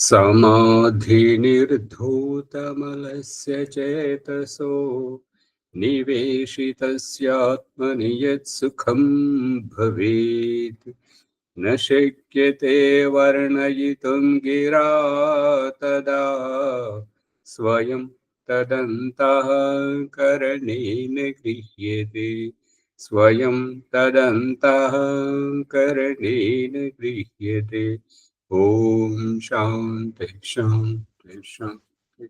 समाधिनिर्धूतमलस्य चेतसो निवेशितस्यात्मनि यत्सुखं भवेत् न शक्यते वर्णयितुं गिरा तदा स्वयं तदन्तःकरणेन गृह्यते स्वयं तदन्तःकरणेन गृह्यते। ఓం శాంతి శాంతి శాంతి.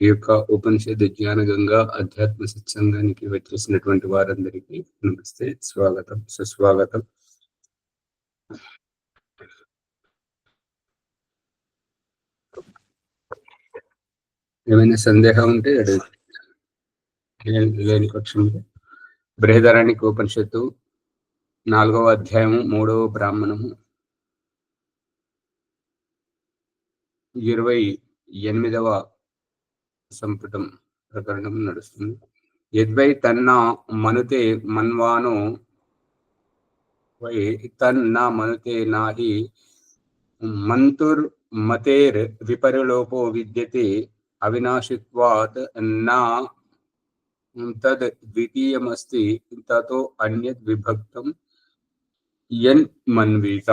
ఈ యొక్క ఉపనిషత్ జ్ఞాన గంగా అధ్యాత్మ సత్సంగానికి వచ్చేసినటువంటి వారందరికీ నమస్తే, స్వాగతం, సుస్వాగతం. ఏమైనా సందేహం ఉంటే లేని పక్షంలో బృహదారణ్యక ఉపనిషత్తు 4వ అధ్యాయము 3వ బ్రాహ్మణము 28వ సంపుటం ప్రకరణం నడుస్తుంది. యద్వై తన్నా మనుతే మన్వానో వై తన్నా మనుతే నాహి మంతుర్ మతేర్ విపరిలోపో విద్యతే అవినాశిత్వాత్ నా తద్ ద్వితీయమస్తి తతో అన్యత్ విభక్తం యన్ మన్వీత.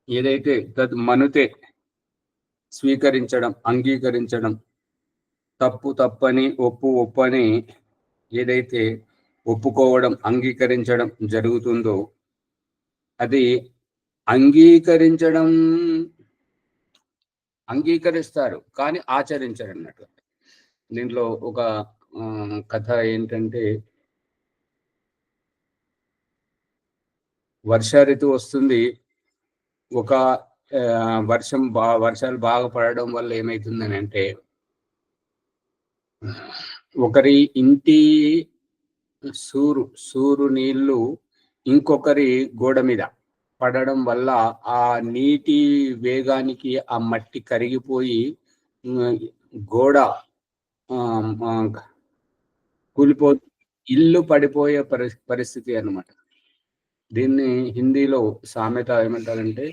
ఏదైతే తద్ మనుతే స్వీకరించడం, అంగీకరించడం, తప్పు తప్పని, ఒప్పు ఒప్పని ఏదైతే ఒప్పుకోవడం, అంగీకరించడం జరుగుతుందో అది అంగీకరిస్తారు కానీ ఆచరించరు అన్నట్టు. దీంట్లో ఒక కథ ఏంటంటే, వర్ష ఋతువు వస్తుంది. ఒక వర్షాలు బాగా పడడం వల్ల ఏమైతుందని అంటే, ఒకరి ఇంటి సూరు నీళ్లు ఇంకొకరి గోడ మీద పడడం వల్ల ఆ నీటి వేగానికి ఆ మట్టి కరిగిపోయి గోడ కూలిపో ఇల్లు పడిపోయే పరిస్థితి అన్నమాట. దీన్ని హిందీలో సామెత ఏమంటారంటే,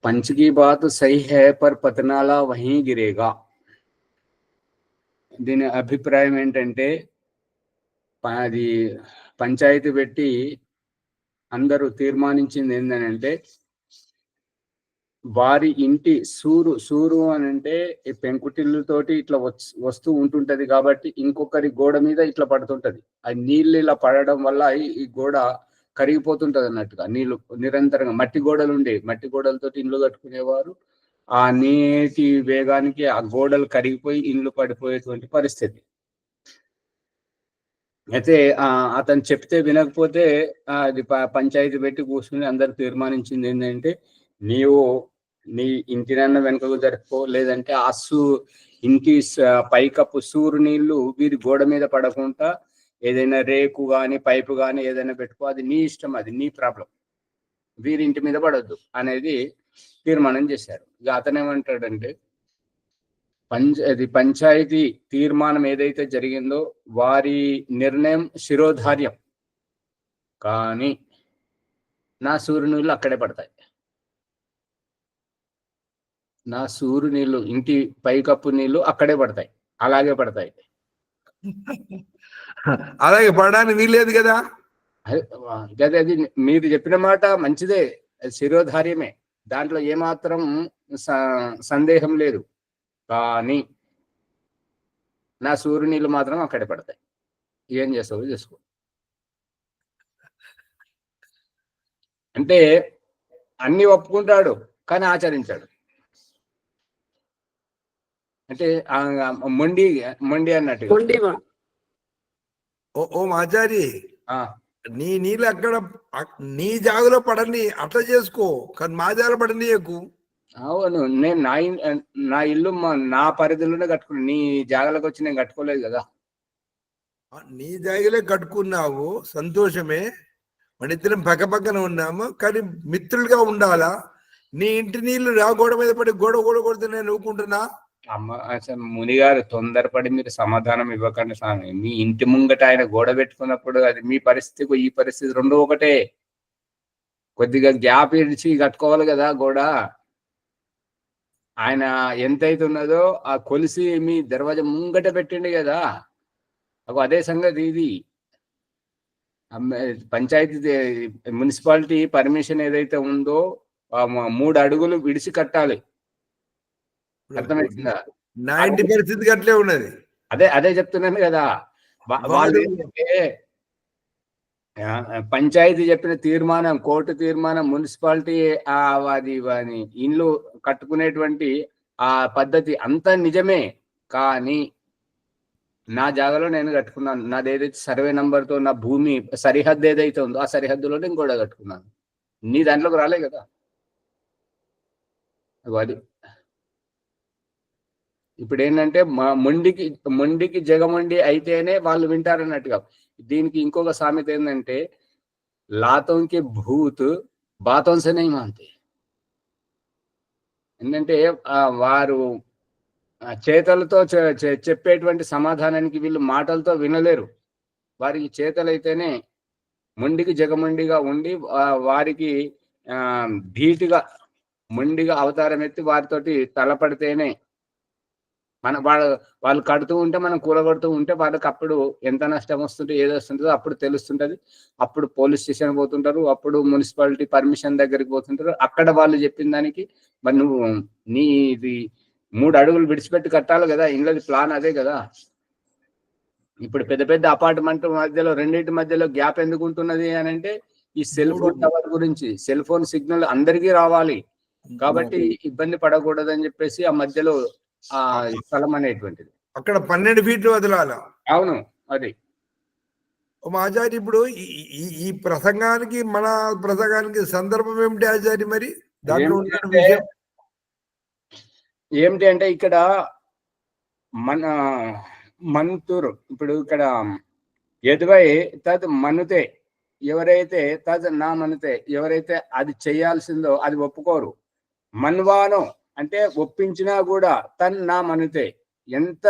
పంచకి బాత్ సహీ హై పర్ పతనాలా వహీ గిరేగా. దీని అభిప్రాయం ఏంటంటే, అది పంచాయతీ పెట్టి అందరూ తీర్మానించింది ఏంటంటే, వారి ఇంటి సూరు అని అంటే పెంకుటిల్లుతోటి ఇట్లా వస్తూ ఉంటుంటది కాబట్టి ఇంకొకరి గోడ మీద ఇట్లా పడుతుంటది. ఆ నీళ్ళు ఇలా పడడం వల్ల ఈ గోడ కరిగిపోతుంటది అన్నట్టుగా. నీళ్లు నిరంతరంగా మట్టి గోడలతో ఇండ్లు కట్టుకునేవారు. ఆ నీటి వేగానికి ఆ గోడలు కరిగిపోయి ఇండ్లు పడిపోయేటువంటి పరిస్థితి. అయితే అతను చెప్తే వినకపోతే అది పంచాయతీ పెట్టి కూర్చుని అందరు తీర్మానించింది ఏంటంటే, నీవు నీ ఇంటినన్న వెనుకకు జరుపుకో, లేదంటే ఇంటి పైకప్పు సూరు నీళ్లు వీరి గోడ మీద పడకుండా ఏదైనా రేకు కానీ పైపు కానీ ఏదైనా పెట్టుకో, అది నీ ఇష్టం, అది నీ ప్రాబ్లం, వీరి ఇంటి మీద పడద్దు అనేది తీర్మానం చేశారు. ఇక అతనేమంటాడంటే, పంచాయతీ తీర్మానం ఏదైతే జరిగిందో వారి నిర్ణయం శిరోధార్యం, కానీ నా సూర్యు నీళ్ళు అక్కడే పడతాయి. నా సూర్యు నీళ్ళు ఇంటి పైకప్పు నీళ్లు అక్కడే పడతాయి, అలాగే పడతాయి. అలాగే పడడానికి వీల్లేదు కదా. అది మీరు చెప్పిన మాట మంచిదే, శిరోధార్యమే, దాంట్లో ఏమాత్రం సందేహం లేదు. కానీ నా సూర్యు నీళ్ళు మాత్రం అక్కడే పడతాయి. ఏం చేస్తావు చేసుకో అంటే అన్ని ఒప్పుకుంటాడు కానీ ఆచరించాడు. అంటే మొండి అన్నట్టు. ఓ ఆచారి, నీ నీళ్ళు అక్కడ నీ జాగలో పడని అట్లా చేసుకో, కానీ మా జాగలో పడని ఎక్కువ. అవును, నేను నా ఇల్లు నా పరిధిలోనే కట్టుకున్నా, నీ జాగలోకి వచ్చి నేను కట్టుకోలేదు కదా. నీ జాగలే కట్టుకున్నావు, సంతోషమే, మన ఇద్దరం పక్కపక్కన ఉన్నాము, కానీ మిత్రులుగా ఉండాలా. నీ ఇంటి నీళ్లు నా గోడ మీద పడి గోడ కొడితే నేను నవ్వుకుంటున్నా. మునిగారు తొందరపడి మీరు సమాధానం ఇవ్వకండి స్వామి. మీ ఇంటి ముంగట ఆయన గోడ పెట్టుకున్నప్పుడు అది మీ పరిస్థితి, ఈ పరిస్థితి రెండు ఒకటే. కొద్దిగా గ్యాప్ ఇడిచి కట్టుకోవాలి కదా గోడ. ఆయన ఎంతైతే ఉన్నదో ఆ కొలిసి మీ దర్వాజా ముంగట పెట్టిండు కదా. అదే సంగతి ఇది. పంచాయతీ మున్సిపాలిటీ పర్మిషన్ ఏదైతే ఉందో 3 అడుగులు విడిచి కట్టాలి. అర్థమవుతుందా? నా ఇంటి పరిస్థితి అట్లే ఉన్నది. అదే చెప్తున్నాను కదా. వాళ్ళు ఏంటంటే పంచాయతీ చెప్పిన తీర్మానం, కోర్టు తీర్మానం, మున్సిపాలిటీ అది ఇండ్లు కట్టుకునేటువంటి ఆ పద్ధతి అంతా నిజమే. కానీ నా జాగాలో నేను కట్టుకున్నాను. నాది ఏదైతే సర్వే నంబర్తో నా భూమి సరిహద్దు ఏదైతే ఉందో ఆ సరిహద్దులో నేను కూడా కట్టుకున్నాను. నీ దాంట్లోకి రాలే కదా. అది ఇప్పుడు ఏంటంటే మొండికి జగమొండి అయితేనే వాళ్ళు వింటారన్నట్టుగా. దీనికి ఇంకొక సామెత ఏంటంటే లాతోంకి భూత్ బాతోంసే నహీ మాన్తే. ఏంటంటే వారు చేతలతో చెప్పేటువంటి సమాధానానికి వీళ్ళు మాటలతో వినలేరు. వారికి చేతలైతేనే మొండికి జగమొండిగా ఉండి వారికి ధీటుగా మొండిగా అవతారం ఎత్తి వారితోటి తలపడితేనే వాళ్ళు కడుతూ ఉంటే మనం కూలగొడుతూ ఉంటే వాళ్ళకి అప్పుడు ఎంత నష్టం వస్తుంటే ఏది వస్తుంటుందో అప్పుడు తెలుస్తుంటది. అప్పుడు పోలీస్ స్టేషన్ పోతుంటారు, అప్పుడు మున్సిపాలిటీ పర్మిషన్ దగ్గరికి పోతుంటారు. అక్కడ వాళ్ళు చెప్పిన దానికి మరి నువ్వు నీది 3 అడుగులు విడిచిపెట్టి కట్టాలి కదా. ఇళ్ళది ప్లాన్ అదే కదా. ఇప్పుడు పెద్ద పెద్ద అపార్ట్మెంట్ మధ్యలో రెండింటి మధ్యలో గ్యాప్ ఎందుకు ఉంటున్నది అని అంటే ఈ సెల్ ఫోన్ టవర్ గురించి. సెల్ ఫోన్ సిగ్నల్ అందరికీ రావాలి కాబట్టి ఇబ్బంది పడకూడదని చెప్పేసి ఆ మధ్యలో ఆ స్థలం అనేటువంటిది అక్కడ 12 ఫీట్లు వదలాల. అవును. అది ఆచార్య ఇప్పుడు ఈ ప్రసంగానికి మన ప్రసంగానికి సందర్భం ఏమిటి ఆచార్య? మరి దాంట్లో ఉన్న విషయం ఏమిటి అంటే ఇక్కడ మన మంతూరు ఇప్పుడు ఇక్కడ ఎదువై తద్ మనుతే, ఎవరైతే తద్ నా మనుతే, ఎవరైతే అది చేయాల్సిందో అది ఒప్పుకోరు. మన్వానో అంటే ఒప్పించినా కూడా తన్ నా మనుతే, ఎంత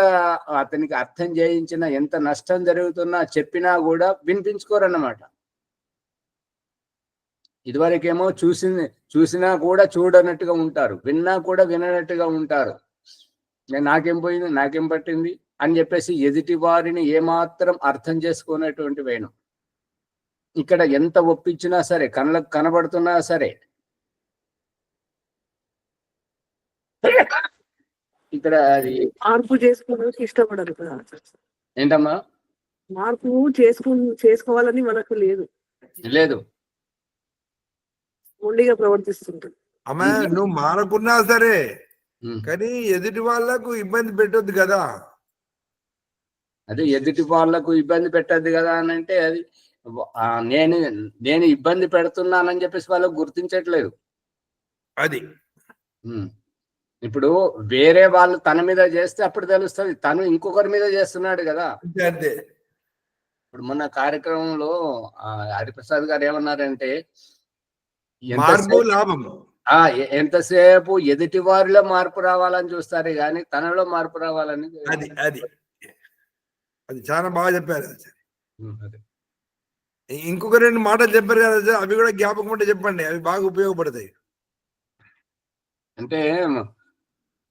అతనికి అర్థం చేయించినా ఎంత నష్టం జరుగుతున్నా చెప్పినా కూడా వినిపించుకోరన్నమాట. ఇదివరకేమో చూసినా కూడా చూడనట్టుగా ఉంటారు, విన్నా కూడా విననట్టుగా ఉంటారు. నాకేం పోయింది, నాకేం పట్టింది అని చెప్పేసి ఎదుటి వారిని ఏమాత్రం అర్థం చేసుకునేటువంటి వేణు. ఇక్కడ ఎంత ఒప్పించినా సరే, కళ్ళకు కనబడుతున్నా సరే ఇక్కడ అది మార్పు చేసుకోవడానికి ఇష్టపడరు కదా. ఏంటమ్మా? మార్పు చేసుకోవాలని మనకు లేదు, మొండిగా ప్రవర్తిస్తుంటారు. అమ్మా నువ్వు మారకున్నా సరే కానీ ఎదుటి వాళ్ళకు ఇబ్బంది పెట్టొద్దు కదా. అదే ఎదుటి వాళ్ళకు ఇబ్బంది పెట్టద్దు కదా అని అంటే అది నేను ఇబ్బంది పెడుతున్నానని చెప్పేసి వాళ్ళకు గుర్తించట్లేదు. అది ఇప్పుడు వేరే వాళ్ళు తన మీద చేస్తే అప్పుడు తెలుస్తుంది, తను ఇంకొకరి మీద చేస్తున్నాడు కదా. అంతే. ఇప్పుడు మొన్న కార్యక్రమంలో హరిప్రసాద్ గారు ఏమన్నారంటే ఎంతసేపు ఎదుటి వారిలో మార్పు రావాలని చూస్తారు కానీ తనలో మార్పు రావాలని. అది చాలా బాగా చెప్పారు. ఇంకొక 2 మాటలు చెప్పారు కదా, అవి కూడా జ్ఞాపకం ఉంటే చెప్పండి, అవి బాగా ఉపయోగపడతాయి. అంటే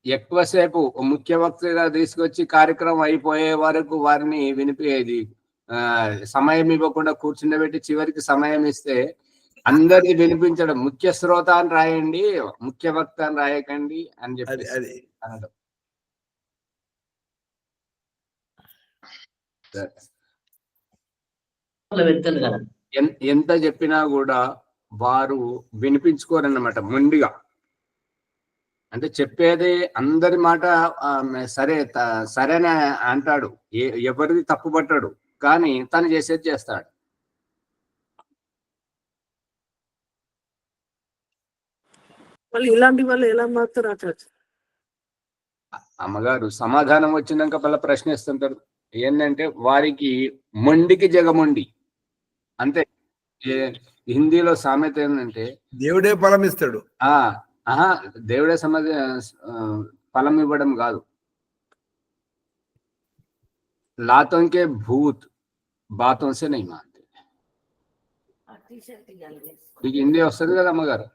ఎక్కువసేపు ముఖ్య వక్తగా తీసుకొచ్చి కార్యక్రమం అయిపోయే వరకు వారిని వినిపించేది సమయం ఇవ్వకుండా కూర్చుండబెట్టి చివరికి సమయం ఇస్తే అందరికి వినిపించడం. ముఖ్య శ్రోత అని రాయండి, ముఖ్య వక్త అని రాయకండి అని చెప్పి అనడం. ఎంత చెప్పినా కూడా వారు వినిపించుకోరన్నమాట మొండిగా. అంటే చెప్పేది అందరి మాట సరేనే అంటాడు, ఎవరిది తప్పు పట్టాడు, కానీ తను చేసేది చేస్తాడు. ఇలాంటి వాళ్ళు ఎలా మారుతారు? అమ్మగారు సమాధానం వచ్చినాక మళ్ళీ ప్రశ్నిస్తుంటారు. ఏంటంటే వారికి మొండికి జగమొండి అంతే. హిందీలో సామెత ఏంటంటే దేవుడే ఫలం ఇస్తాడు. దేవుడే ఫలం ఇవ్వడం కాదు. లాతోంకే భూత్ బాతోంసే నహీ మాన్తే. మీకు హిందీ వస్తుంది కదా అమ్మగారు.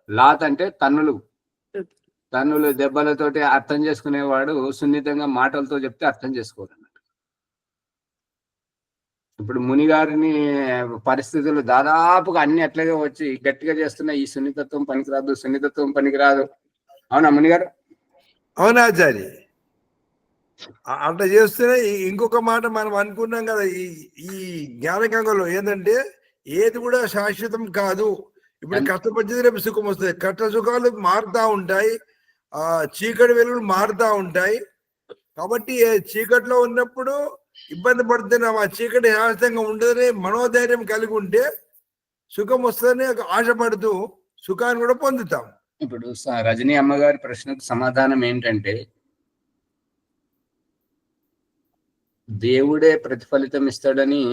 లాత్ అంటే తన్నులు, తన్నులు దెబ్బలతోటి అర్థం చేసుకునేవాడు సున్నితంగా మాటలతో చెప్తే అర్థం చేసుకోరు అన్నట్టు. ఇప్పుడు మునిగారిని పరిస్థితులు దాదాపుగా అన్ని అట్లాగే వచ్చి గట్టిగా చేస్తున్న ఈ సున్నితత్వం పనికిరాదు, సున్నితత్వం పనికిరాదు. అవునా మునిగారు? అవునాచారి, అట్లా చేస్తేనే ఇంకొక మాట మనం అనుకున్నాం కదా, ఈ జ్ఞానగంగలో ఏంటంటే ఏది కూడా శాశ్వతం కాదు. ఇప్పుడు కష్టపడితే రేపు సుఖం వస్తుంది. కష్ట సుఖాలు మారుతా ఉంటాయి, చీకటి వెలుగులు మారుతా ఉంటాయి. కాబట్టి చీకటిలో ఉన్నప్పుడు ఇబ్బంది పడుతున్నాం, ఆ చీకటి శాశ్వతంగా ఉండదని మనోధైర్యం కలిగి ఉంటే సుఖం వస్తుందని ఆశపడుతూ సుఖాన్ని కూడా పొందుతాం. ఇప్పుడు రజనీ అమ్మగారి ప్రశ్నకు సమాధానం ఏంటంటే, దేవుడే ప్రతిఫలితం ఇస్తాడని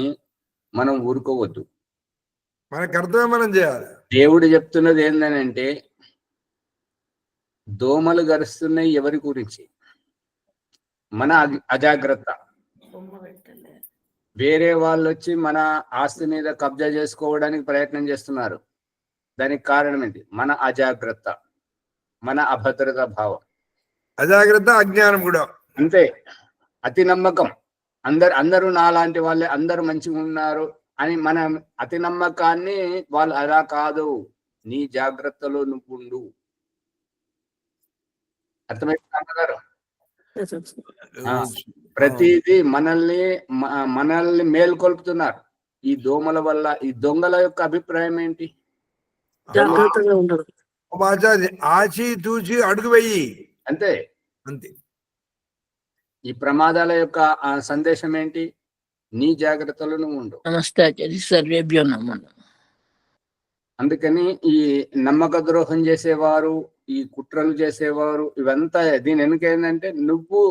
మనం ఊరుకోవద్దు. మన కర్తవ్యం మనం చేయాలి. దేవుడు చెప్తున్నది ఏంటంటే, దోమలు గరుస్తున్నాయి ఎవరి గురించి? మన అజాగ్రత్త. వేరే వాళ్ళు వచ్చి మన ఆస్తి మీద కబ్జా చేసుకోవడానికి ప్రయత్నం చేస్తున్నారు. దానికి కారణం ఏంటి? మన అజాగ్రత్త, మన అభద్రతా భావం. అజాగ్రత్త, అజ్ఞానం కూడా అంతే. అతి నమ్మకం, అందరూ నాలాంటి వాళ్ళే, అందరూ మంచిగా ఉన్నారు అని మన అతి నమ్మకాన్ని వాళ్ళు అలా కాదు, నీ జాగ్రత్తలో నువ్వు ఉండు. అర్థమైంది? ప్రతిదీ మనల్ని మేల్కొల్పుతున్నారు ఈ దోమల వల్ల. ఈ దొంగల యొక్క అభిప్రాయం ఏంటి? జాగ్రత్తగా ఉండరు. ఆచి తూచి అడుగు వెయ్యి, అంతే అంతే. ఈ ప్రమాదాల యొక్క సందేశం ఏంటి? నీ జాగ్రత్తలో నువ్వు ఉండు. నమస్తే సర్వేభ్యో నమో. అందుకని ఈ నమ్మక ద్రోహం చేసేవారు, ఈ కుట్రలు చేసేవారు, ఇవంతా దీని వెనుక ఏంటంటే, నువ్వు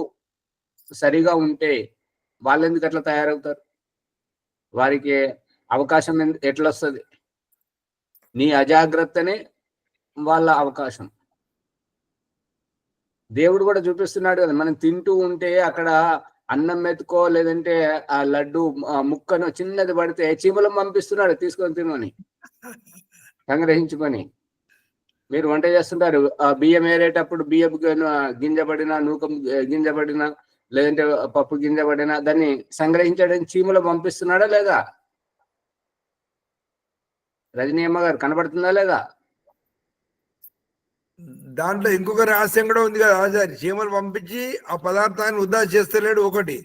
సరిగా ఉంటే వాళ్ళు ఎందుకు అట్లా తయారవుతారు? వారికి అవకాశం ఎట్లా వస్తుంది? నీ అజాగ్రత్తనే వాళ్ళ అవకాశం. దేవుడు కూడా చూపిస్తున్నాడు కదా, మనం తింటూ ఉంటే అక్కడ అన్నం మెతుకో లేదంటే ఆ లడ్డు ముక్కను చిన్నది పడితే చీమలం పంపిస్తున్నాడు, తీసుకొని తినని, సంగ్రహించుకొని. మీరు వంట చేస్తుంటారు, బియ్యం ఏరేటప్పుడు బియ్యం గింజపడినా, నూకం గింజపడినా, లేదంటే పప్పు గింజపడినా దాన్ని సంగ్రహించడానికి చీమలు పంపిస్తున్నాడా లేదా? రజనీ అమ్మ గారు కనబడుతుందా లేదా? దాంట్లో ఇంకొక రహస్యం కూడా ఉంది కదా ఆచార్య. చీమలు పంపించి ఆ పదార్థాన్ని వృధా చేస్తలేడు ఒకటి.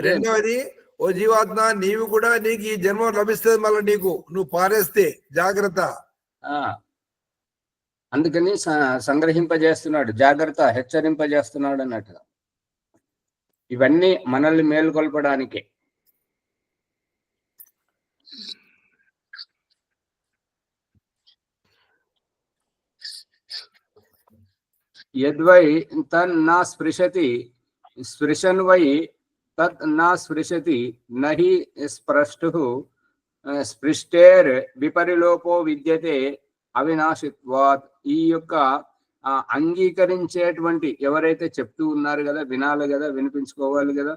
రెండవది, ఓ జీవాత్మ, నీవు కూడా నీకు ఈ జన్మ లభిస్తుంది, మళ్ళీ నీకు నువ్వు పారేస్తే జాగ్రత్త. అందుకని సంగ్రహింపజేస్తున్నాడు, జాగ్రత్త, హెచ్చరింపజేస్తున్నాడు అన్నట్టుగా. ఇవన్నీ మనల్ని మేలుకొల్పడానికే. యద్వై తన్నా స్పృశతి స్పృశన్ వై తత్ నా స్పృశతి నహి స్పృష్టు స్పృష్టేర్ విపరిలోపో విద్యతే అవినాశిత్వాత్. ఈ యొక్క అంగీకరించేటువంటి ఎవరైతే చెప్తూ ఉన్నారు కదా, వినాలి కదా, వినిపించుకోవాలి కదా.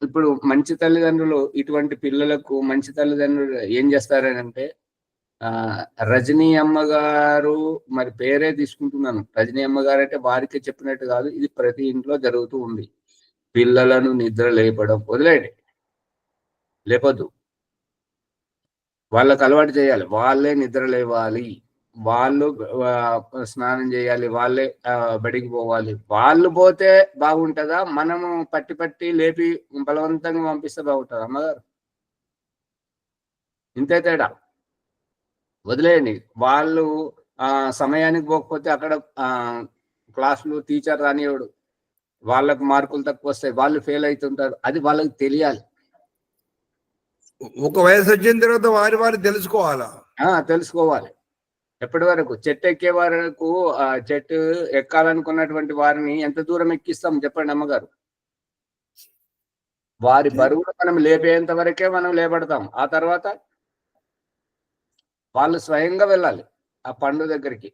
ఇప్పుడు మంచి తల్లిదండ్రులు ఇటువంటి పిల్లలకు, మంచి తల్లిదండ్రులు ఏం చేస్తారంటే, రజనీ అమ్మగారు, మరి పేరే తీసుకుంటున్నాను, రజనీ అమ్మగారు అంటే వారికి చెప్పినట్టు కాదు, ఇది ప్రతి ఇంట్లో జరుగుతూ ఉంది. పిల్లలను నిద్ర లేపడం వదిలేయండి, లేపొద్దు. వాళ్ళకు అలవాటు చేయాలి, వాళ్ళే నిద్ర లేవాలి, వాళ్ళు స్నానం చేయాలి, వాళ్ళే బడికి పోవాలి. వాళ్ళు పోతే బాగుంటుందా, మనము పట్టి లేపి బలవంతంగా పంపిస్తే బాగుంటుందా? అమ్మగారు ఇంతే తేడా. వదిలేయండి. వాళ్ళు సమయానికి పోకపోతే అక్కడ క్లాసులు టీచర్ రానివాడు, వాళ్ళకు మార్కులు తక్కువ వస్తాయి, వాళ్ళు ఫెయిల్ అవుతుంటారు. అది వాళ్ళకి తెలియాలి. ఒక వయసు వచ్చిన తర్వాత వారి తెలుసుకోవాలా, తెలుసుకోవాలి. ఎప్పటి వరకు? చెట్టు ఎక్కే వరకు, చెట్టు ఎక్కాలనుకున్నటువంటి వారిని ఎంత దూరం ఎక్కిస్తాం చెప్పండి అమ్మగారు? వారి బరువును మనం లేపేంత వరకే మనం లేపడతాం. ఆ తర్వాత వాళ్ళు స్వయంగా వెళ్ళాలి ఆ పండు దగ్గరికి.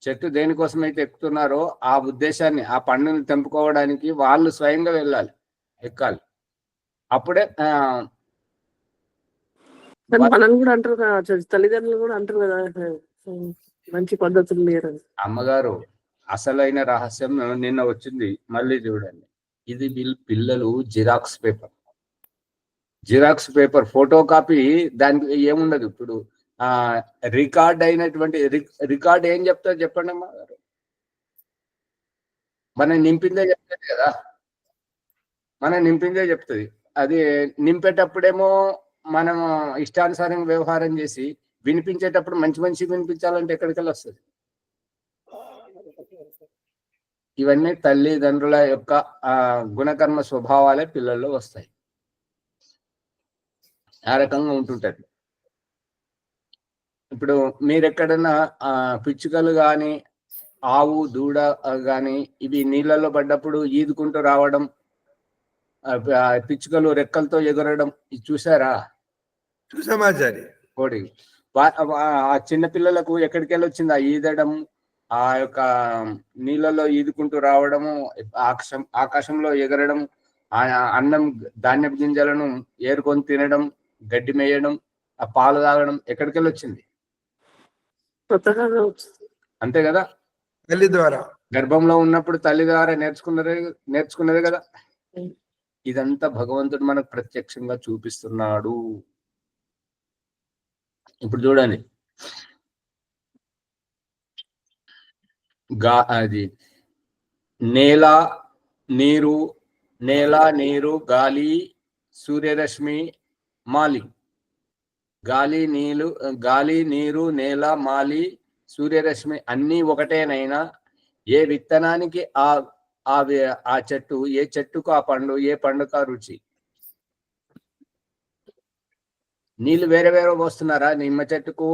చెట్టు దేనికోసమైతే ఎక్కుతున్నారో ఆ ఉద్దేశాన్ని, ఆ పండుని తెంపుకోవడానికి వాళ్ళు స్వయంగా వెళ్ళాలి, ఎక్కాలి. అప్పుడే కానీ మనల్ని కూడా అంటారు కదా, తల్లిదండ్రులు కూడా అంటారు కదా, మంచి పద్ధతులు లేరని. అమ్మగారు అసలైన రహస్యం నిన్న వచ్చింది, మళ్ళీ చూడండి. ఇది పిల్లలు జిరాక్స్ పేపర్ ఫోటో కాపీ, దానికి ఏముండదు. ఇప్పుడు రికార్డ్ అయినటువంటి రికార్డ్ ఏం చెప్తారు చెప్పండి అమ్మా గారు? మనం నింపిందే చెప్తుంది కదా, మనం నింపిందే చెప్తుంది. అది నింపేటప్పుడేమో మనం ఇష్టానుసారంగా వ్యవహారం చేసి, వినిపించేటప్పుడు మంచి వినిపించాలంటే ఎక్కడికెళ్ళి వస్తుంది? ఇవన్నీ తల్లిదండ్రుల యొక్క గుణకర్మ స్వభావాలే పిల్లల్లో వస్తాయి. ఆ రకంగా ఉంటుంటది. ఇప్పుడు మీరెక్కడన్నా పిచ్చుకలు కానీ, ఆవు దూడ కానీ ఇవి నీళ్ళల్లో పడ్డప్పుడు ఈదుకుంటూ రావడం, పిచ్చుకలు రెక్కలతో ఎగరడం, ఇది చూసారా? చూసామాచారి. కోడి ఆ చిన్న పిల్లలకు ఎక్కడికి వెళ్ళి వచ్చింది ఆ ఈదడం, ఆ యొక్క నీళ్ళలో ఈదుకుంటూ రావడము, ఆకాశంలో ఎగరడం, అన్నం ధాన్యపు గింజలను ఏరుకొని తినడం, గడ్డి మేయడం, ఆ పాలు తాగడం ఎక్కడికెళ్ళి వచ్చింది? అంతే కదా, తల్లి ద్వారా. గర్భంలో ఉన్నప్పుడు తల్లి ద్వారా నేర్చుకున్నదే కదా. ఇదంతా భగవంతుడు మనకు ప్రత్యక్షంగా చూపిస్తున్నాడు. ఇప్పుడు చూడండి, అది నేల నీరు గాలి సూర్యరశ్మి మాలి. గాలి నీరు నేల మాలి సూర్యరశ్మి అన్నీ ఒకటేనైనా ఏ విత్తనానికి ఆ చెట్టు, ఏ చెట్టుకు ఆ పండు, ఏ పండుగ రుచి. నీళ్లు వేరే పోస్తున్నారా నిమ్మ చెట్టుకు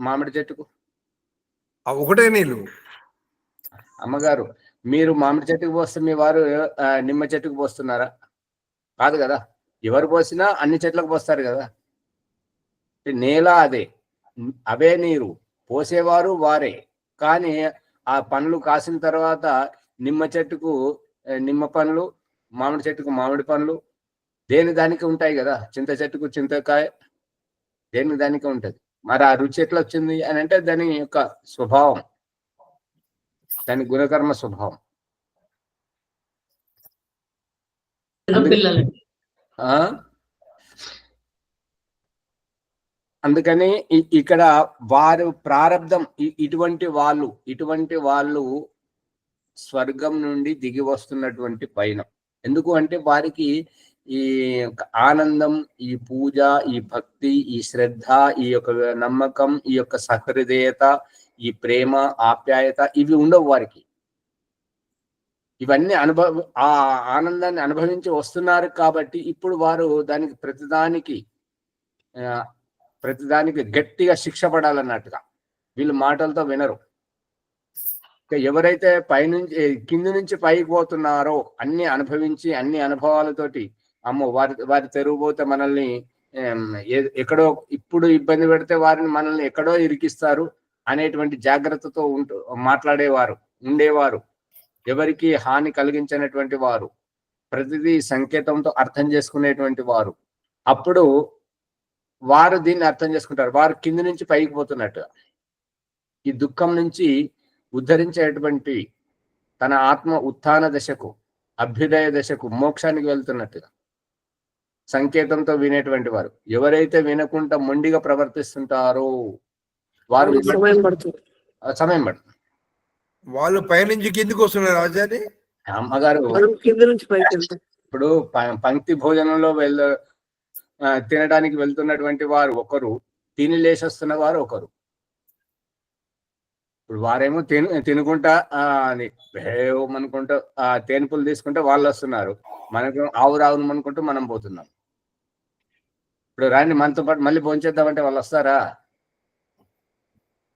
మామిడి చెట్టుకు? ఒకటే నీళ్ళు. అమ్మగారు, మీరు మామిడి చెట్టుకు పోస్తే మీ వారు నిమ్మ చెట్టుకు పోస్తున్నారా? కాదు కదా. ఎవరు పోసినా అన్ని చెట్లకు పోస్తారు కదా. నేల అదే, అవే నీరు పోసేవారు వారే. కానీ ఆ పండ్లు కాసిన తర్వాత నిమ్మ చెట్టుకు నిమ్మ పండ్లు, మామిడి చెట్టుకు మామిడి పండ్లు దేని దానికి ఉంటాయి కదా. చింత చెట్టుకు చింతకాయ దేని దానికి ఉంటది. మరి ఆ రుచి ఎట్లా వచ్చింది అని అంటే దాని యొక్క స్వభావం, దాని గుణకర్మ స్వభావం. అందుకని ఇక్కడ వారు ప్రారంధం, ఇటువంటి వాళ్ళు స్వర్గం నుండి దిగి వస్తున్నటువంటి పైన. ఎందుకు అంటే వారికి ఈ ఆనందం, ఈ పూజ, ఈ భక్తి, ఈ శ్రద్ధ, ఈ యొక్క నమ్మకం, ఈ యొక్క సహృదయత, ఈ ప్రేమ, ఆప్యాయత ఇవి ఉండవు వారికి. ఇవన్నీ ఆ ఆనందాన్ని అనుభవించి వస్తున్నారు కాబట్టి ఇప్పుడు వారు దానికి ప్రతిదానికి గట్టిగా శిక్ష పడాలన్నట్టుగా వీళ్ళు మాటలతో వినరు. ఎవరైతే కింది నుంచి పైకి పోతున్నారో అన్ని అనుభవించి అన్ని అనుభవాలతోటి, అమ్మో వారి తెరువు పోతే మనల్ని ఎక్కడో ఇప్పుడు ఇబ్బంది పెడితే వారిని మనల్ని ఎక్కడో ఇరికిస్తారు అనేటువంటి జాగ్రత్తతో ఉండేవారు, ఎవరికి హాని కలిగించినటువంటి వారు, ప్రతిదీ సంకేతంతో అర్థం చేసుకునేటువంటి వారు, అప్పుడు వారు దీన్ని అర్థం చేసుకుంటారు. వారు కింది నుంచి పైకి పోతున్నట్టుగా ఈ దుఃఖం నుంచి ఉద్ధరించేటువంటి తన ఆత్మ ఉత్థాన దశకు, అభ్యుదయ దశకు, మోక్షానికి వెళ్తున్నట్టుగా సంకేతంతో వినేటువంటి వారు. ఎవరైతే వినకుండా మొండిగా ప్రవర్తిస్తుంటారో వారు సమయం పడుతుంది. వాళ్ళు పైనుంచి కిందికి వస్తున్నారు ఆచార్య. అమ్మగారు, ఇప్పుడు పంక్తి భోజనంలో తినడానికి వెళ్తున్నటువంటి వారు ఒకరు, తిని లేచొస్తున్న వారు ఒకరు. ఇప్పుడు వారేమో తినుకుంటా అనుకుంటా తేనుపులు తీసుకుంటే వాళ్ళు వస్తున్నారు, మనకు ఆవురావును అనుకుంటూ మనం పోతున్నాం. ఇప్పుడు రాని మనతో పాటు మళ్ళీ భోంచేద్దామంటే వాళ్ళు వస్తారా?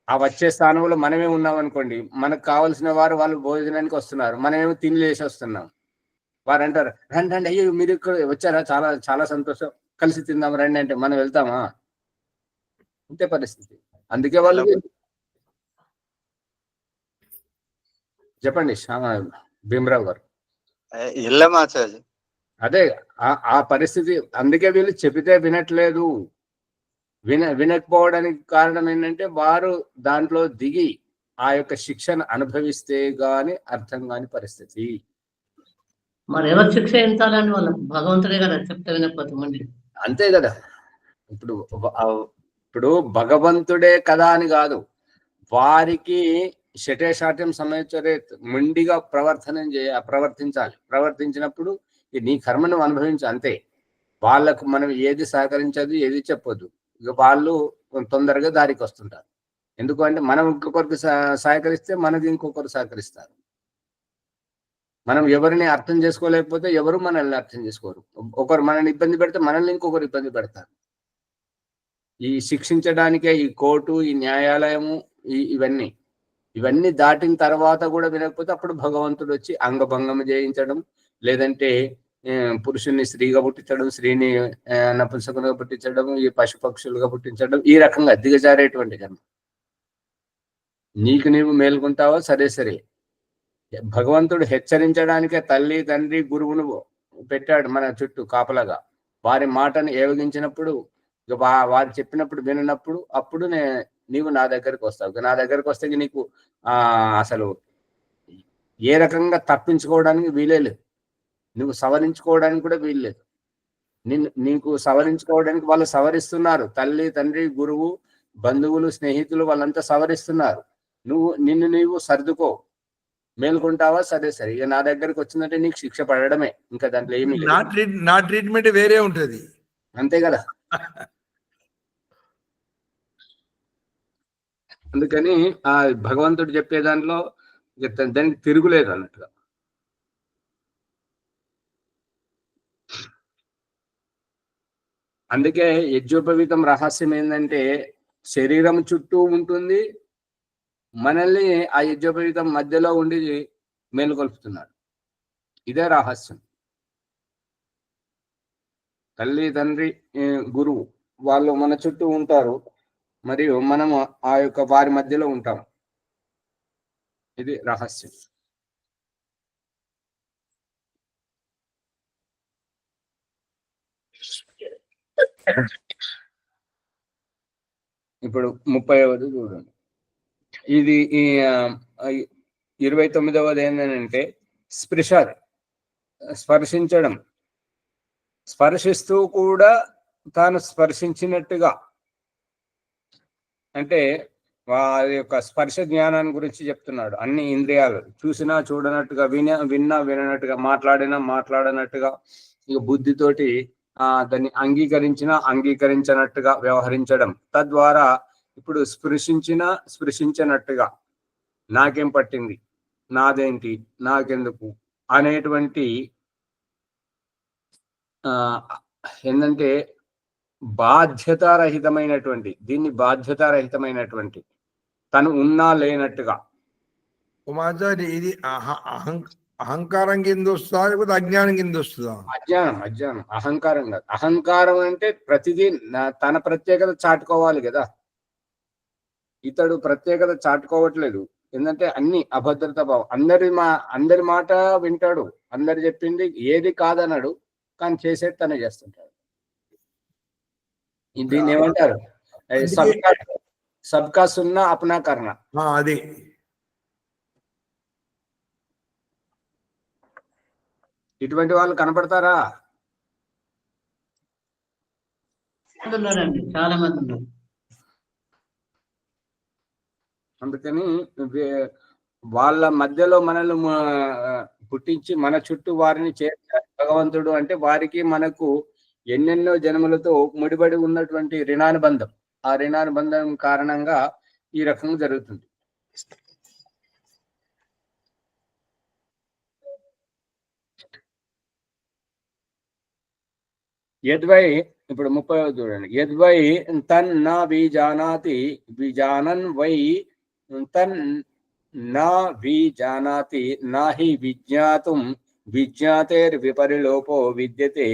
ఆ వచ్చే స్థానంలో మనమే ఉన్నాం అనుకోండి, మనకు కావలసిన వాళ్ళు భోజనానికి వస్తున్నారు, మనమేమో తిని లేచి వస్తున్నాం. వారు అంటారు, రండి రండి, అయ్యో మీరు ఇక్కడ వచ్చారా, చాలా చాలా సంతోషం, కలిసి తిందాం రండి అంటే మనం వెళ్తామా? అంతే పరిస్థితి. అందుకే వాళ్ళు చెప్పండి భీమరావు గారు. వెళ్ళమాచార్య, అదే ఆ పరిస్థితి. అందుకే వీళ్ళు చెబితే వినట్లేదు. వినకపోవడానికి కారణం ఏంటంటే వారు దాంట్లో దిగి ఆ యొక్క శిక్షను అనుభవిస్తే గాని అర్థం కాని పరిస్థితి. మరి ఎవరు శిక్ష ఎంచాలని వాళ్ళకు? భగవంతుడే కదా చెప్తే వినకపోతే మళ్ళీ. అంతే కదా. ఇప్పుడు ఇప్పుడు భగవంతుడే కదా అని కాదు, వారికి శటేశాఠ్యం సమయచరే మొండిగా ప్రవర్తించాలి. ప్రవర్తించినప్పుడు నీ కర్మను అనుభవించు అంతే. వాళ్ళకు మనం ఏది సహకరించదు, ఏది చెప్పొద్దు. ఇక వాళ్ళు తొందరగా దారికి వస్తుంటారు. ఎందుకంటే మనం ఇంకొకరికి సహకరిస్తే మనది ఇంకొకరు సహకరిస్తారు. మనం ఎవరిని అర్థం చేసుకోలేకపోతే ఎవరు మనల్ని అర్థం చేసుకోరు. ఒకరు మనల్ని ఇబ్బంది పెడితే మనల్ని ఇంకొకరు ఇబ్బంది పెడతారు. ఈ శిక్షించడానికే ఈ కోర్టు, ఈ న్యాయాలయము, ఇవన్నీ దాటిన తర్వాత కూడా వినకపోతే అప్పుడు భగవంతుడు వచ్చి అంగభంగం చేయించడం, లేదంటే పురుషుణ్ణి స్త్రీగా పుట్టించడం, స్త్రీని నపుంసకులుగా పుట్టించడం, ఈ పశుపక్షులుగా పుట్టించడం, ఈ రకంగా దిగజారేటువంటి కర్మ. నీకు నీవు మేల్కొంటావో సరే. భగవంతుడు హెచ్చరించడానికే తల్లి, తండ్రి, గురువును పెట్టాడు మన చుట్టూ కాపలాగా. వారి మాటను ఏవగించినప్పుడు, వారు చెప్పినప్పుడు వినప్పుడు, అప్పుడు నీవు నా దగ్గరికి వస్తావు. నా దగ్గరకు వస్తే నీకు అసలు ఏ రకంగా తప్పించుకోవడానికి వీలేదు. నువ్వు సవరించుకోవడానికి కూడా వీల్లేదు. నీకు సవరించుకోవడానికి వాళ్ళు సవరిస్తున్నారు. తల్లి, తండ్రి, గురువు, బంధువులు, స్నేహితులు వాళ్ళంతా సవరిస్తున్నారు. నిన్ను నీవు సర్దుకో, మేల్కొంటావా సరే. ఇక నా దగ్గరికి వచ్చిందంటే నీకు శిక్ష పడడమే, ఇంకా దాంట్లో ఏమి నా ట్రీట్మెంట్ వేరే ఉంటది. అంతే కదా. అందుకని ఆ భగవంతుడు చెప్పే దాంట్లో దానికి తిరుగులేదు అన్నట్టుగా. అందుకే యజ్ఞోపవీతం రహస్యం ఏంటంటే శరీరం చుట్టూ ఉంటుంది, మనల్ని ఆ యజ్ఞోపవీతం మధ్యలో ఉండి మేలుకొల్పుతున్నాడు. ఇదే రహస్యం. తల్లి, తండ్రి, గురువు వాళ్ళు మన చుట్టూ ఉంటారు, మరియు మనము ఆ యొక్క వారి మధ్యలో ఉంటాం. ఇది రహస్యం. ఇప్పుడు 30వది చూడండి. ఇది 29వది ఏంటంటే స్పర్శించడం. స్పర్శిస్తూ కూడా తాను స్పర్శించినట్టుగా, అంటే వారి యొక్క స్పర్శ జ్ఞానాన్ని గురించి చెప్తున్నాడు. అన్ని ఇంద్రియాలు చూసినా చూడనట్టుగా, విన్నా విననట్టుగా, మాట్లాడనట్టుగా, ఇక బుద్ధితోటి దాన్ని అంగీకరించినట్టుగా వ్యవహరించడం. తద్వారా ఇప్పుడు స్పృశించినట్టుగా నాకేం పట్టింది, నాదేంటి, నాకెందుకు అనేటువంటి ఏంటంటే బాధ్యతారహితమైనటువంటి తను ఉన్నా లేనట్టుగా. ఇది అహంకారం కింద వస్తుందా, లేకపోతే అజ్ఞానం కింద వస్తుందా? అజ్ఞానం. అహంకారం కాదు. అహంకారం అంటే ప్రతిదీ తన ప్రత్యేకత చాటుకోవాలి కదా. ఇతడు ప్రత్యేకత చాటుకోవట్లేదు. ఏంటంటే అన్ని అభద్రత భావం. అందరి మాట వింటాడు, అందరు చెప్పింది ఏది కాదన్నాడు, కానీ చేసేది తనే చేస్తుంటాడు. దీన్ని ఏమంటారు? సబ్కా సున్నా అప్నా కర్నా. అది ఇటువంటి వాళ్ళు కనపడతారా? చాలా మంది ఉన్నారు. అందుకని వాళ్ళ మధ్యలో మనల్ని పుట్టించి మన చుట్టూ వారిని చేర్చారు భగవంతుడు. అంటే వారికి మనకు ఎన్నెన్నో జన్మలతో ముడిపడి ఉన్నటువంటి రుణానుబంధం. ఆ రుణానుబంధం కారణంగా ఈ రకంగా జరుగుతుంది. యద్వై, ఇప్పుడు 30వ చూడండి. యద్వై తన్న విజానాతి విజానన్ వై తన్ నా విజానాతి నాహి విజ్ఞాతుం విజ్ఞాతేర్ విపరిలోపో విద్యతే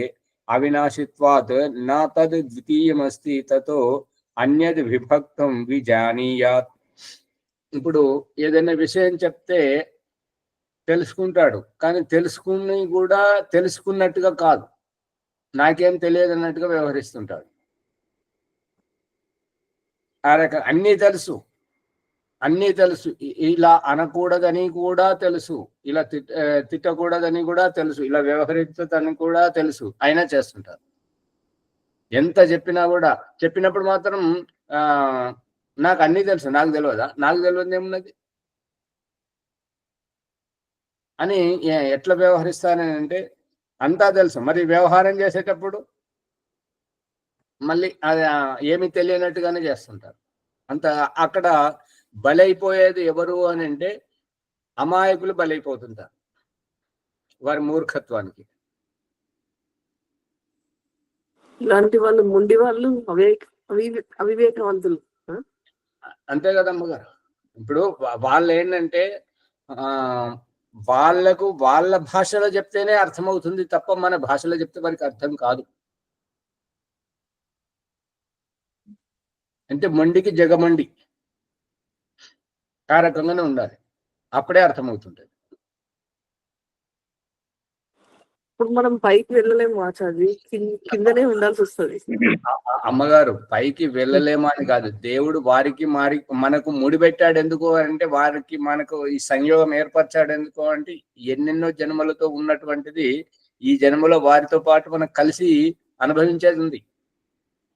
అవినాశిత్వాత్ నా తద్ ద్వితీయమస్తి తతో అన్యద్ విభక్తం విజానీయాత్. ఇప్పుడు ఏదైనా విషయం చెప్తే తెలుసుకుంటాడు, కానీ తెలుసుకుని కూడా తెలుసుకున్నట్టుగా కాదు, నాకేం తెలియదు అన్నట్టుగా వ్యవహరిస్తుంటాడు. ఆ రకం అన్నీ తెలుసు, అన్నీ తెలుసు. ఇలా అనకూడదని కూడా తెలుసు, ఇలా తిట్టకూడదని కూడా తెలుసు, ఇలా వ్యవహరించదని కూడా తెలుసు, అయినా చేస్తుంటారు. ఎంత చెప్పినా కూడా, చెప్పినప్పుడు మాత్రం నాకు అన్నీ తెలుసు, నాకు తెలియదా, నాకు తెలియదు ఏమున్నది అని ఎట్లా వ్యవహరిస్తానని అంటే అంతా తెలుసు. మరి వ్యవహారం చేసేటప్పుడు మళ్ళీ అది ఏమి తెలియనట్టుగానే చేస్తుంటారు. అంత అక్కడ బలైపోయేది ఎవరు అని అంటే అమాయకులు బలైపోతుంటారు వారి మూర్ఖత్వానికి. ఇలాంటి వాళ్ళు మొండి వాళ్ళు అవివేకవంతులు. అంతే కదమ్మ గారు. ఇప్పుడు వాళ్ళు ఏంటంటే వాళ్ళకు వాళ్ళ భాషలో చెప్తేనే అర్థమవుతుంది తప్ప మన భాషలో చెప్తే వారికి అర్థం కాదు. అంటే మొండికి జగమండి ఆ రకంగానే ఉండాలి, అప్పుడే అర్థమవుతుంది. ఇప్పుడు మనం పైకి వెళ్ళలేము ఆచార్య, కిందనే ఉండాల్సి వస్తుంది. అమ్మగారు పైకి వెళ్ళలేమా అని కాదు, దేవుడు వారికి మనకు ముడిపెట్టాడు ఎందుకు అంటే, వారికి మనకు ఈ సంయోగం ఏర్పరిచాడు ఎందుకు అంటే, ఎన్నెన్నో జన్మలతో ఉన్నటువంటిది ఈ జన్మలో వారితో పాటు మనం కలిసి అనుభవించేది ఉంది.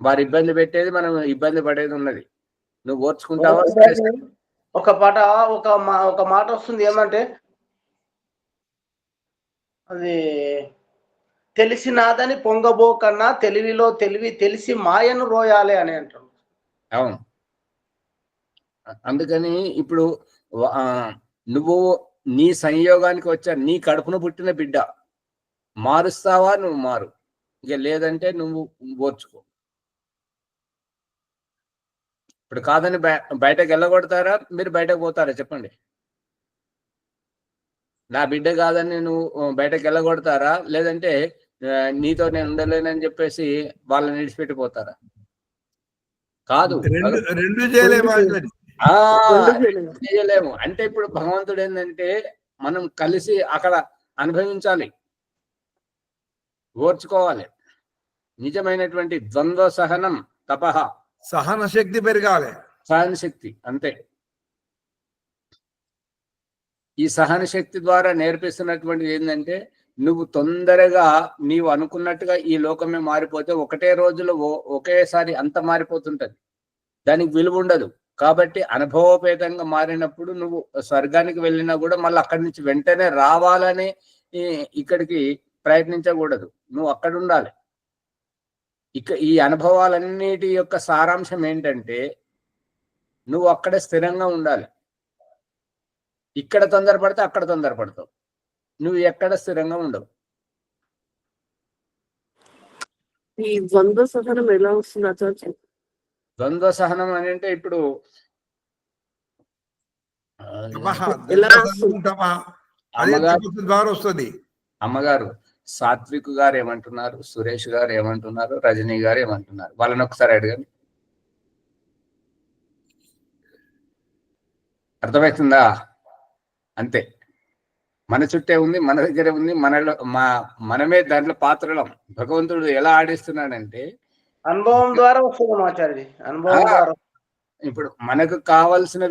వారు ఇబ్బంది పెట్టేది మనం ఇబ్బంది పడేది ఉన్నది. నువ్వు ఓర్చుకుంటావా? ఒక మాట వస్తుంది ఏమంటే, అది తెలిసినాదని పొంగబో కన్నా తెలివిలో తెలివి తెలిసి మాయను రోయాలి అని అంటారు. అవును. అందుకని ఇప్పుడు నువ్వు నీ సంయోగానికి వచ్చా, నీ కడుపున పుట్టిన బిడ్డ, మారుస్తావా? నువ్వు మారు, ఇక లేదంటే నువ్వు ఓర్చుకో. ఇప్పుడు కాదని బయటకు వెళ్ళగొడతారా? మీరు బయటకు పోతారా చెప్పండి? నా బిడ్డ కాదని నువ్వు బయటకు వెళ్ళగొడతారా? లేదంటే నీతో నేను ఉండలేనని చెప్పేసి వాళ్ళని విడిచిపెట్టిపోతారా? కాదు, రెండు చేయలేము. అంటే ఇప్పుడు భగవంతుడు ఏంటంటే మనం కలిసి అక్కడ అనుభవించాలి, ఓర్చుకోవాలి. నిజమైనటువంటి ద్వంద్వ సహనం, తపహ, సహన శక్తి పెరగాలి, సహన శక్తి. అంతే. ఈ సహన శక్తి ద్వారా నేర్పిస్తున్నటువంటిది ఏంటంటే, నువ్వు తొందరగా నీవు అనుకున్నట్టుగా ఈ లోకమే మారిపోతే ఒకటే రోజులో ఒకేసారి అంత మారిపోతుంటది, దానికి విలువ ఉండదు. కాబట్టి అనుభవపేతంగా మారినప్పుడు నువ్వు స్వర్గానికి వెళ్ళినా కూడా మళ్ళీ అక్కడి నుంచి వెంటనే రావాలని ఇక్కడికి ప్రయత్నించకూడదు, నువ్వు అక్కడ ఉండాలి. ఈ అనుభవాలన్నిటి యొక్క సారాంశం ఏంటంటే నువ్వు అక్కడే స్థిరంగా ఉండాలి. ఇక్కడ తొందరపడితే అక్కడ తొందరపడతావు, నువ్వు ఎక్కడ స్థిరంగా ఉండవు. ఈ ద్వంద్వ సహనం ఎలా వస్తుంది ఆచార్య? ద్వంద్వ సహనం అని అంటే ఇప్పుడు ద్వారా వస్తుంది. అమ్మగారు సాత్విక్ గారు ఏమంటున్నారు, సురేష్ గారు ఏమంటున్నారు, రజనీ గారు ఏమంటున్నారు, వాళ్ళని ఒకసారి అడగండి. అర్థమవుతుందా? అంతే. మన చుట్టే ఉంది, మన దగ్గరే ఉంది, మనలో మనమే దాంట్లో పాత్రలం. భగవంతుడు ఎలా ఆడిస్తున్నాడంటే అనుభవం ద్వారా వస్తుంది ఆచార్య, అనుభవం ద్వారా. ఇప్పుడు మనకు కావలసిన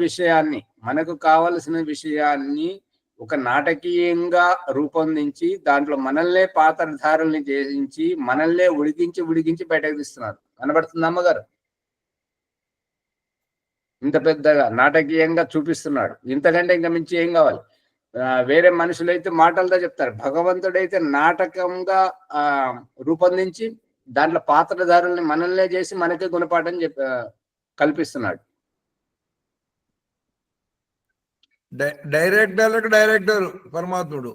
విషయాన్ని ఒక నాటకీయంగా రూపొందించి దాంట్లో మనల్నే పాత్రధారుల్ని చేయించి మనల్నే ఉడికించి బయటకు తీస్తున్నారు. కనబడుతుంది అమ్మగారు? ఇంత పెద్దగా నాటకీయంగా చూపిస్తున్నాడు. ఇంతకంటే ఇంకా మించి ఏం కావాలి? వేరే మనుషులైతే మాటలతో చెప్తారు, భగవంతుడైతే నాటకంగా రూపొందించి దాంట్లో పాత్రధారుల్ని మనల్నే చేసి మనకే గుణపాఠం కల్పిస్తున్నాడు. డైరెక్టర్ పరమాత్ముడు.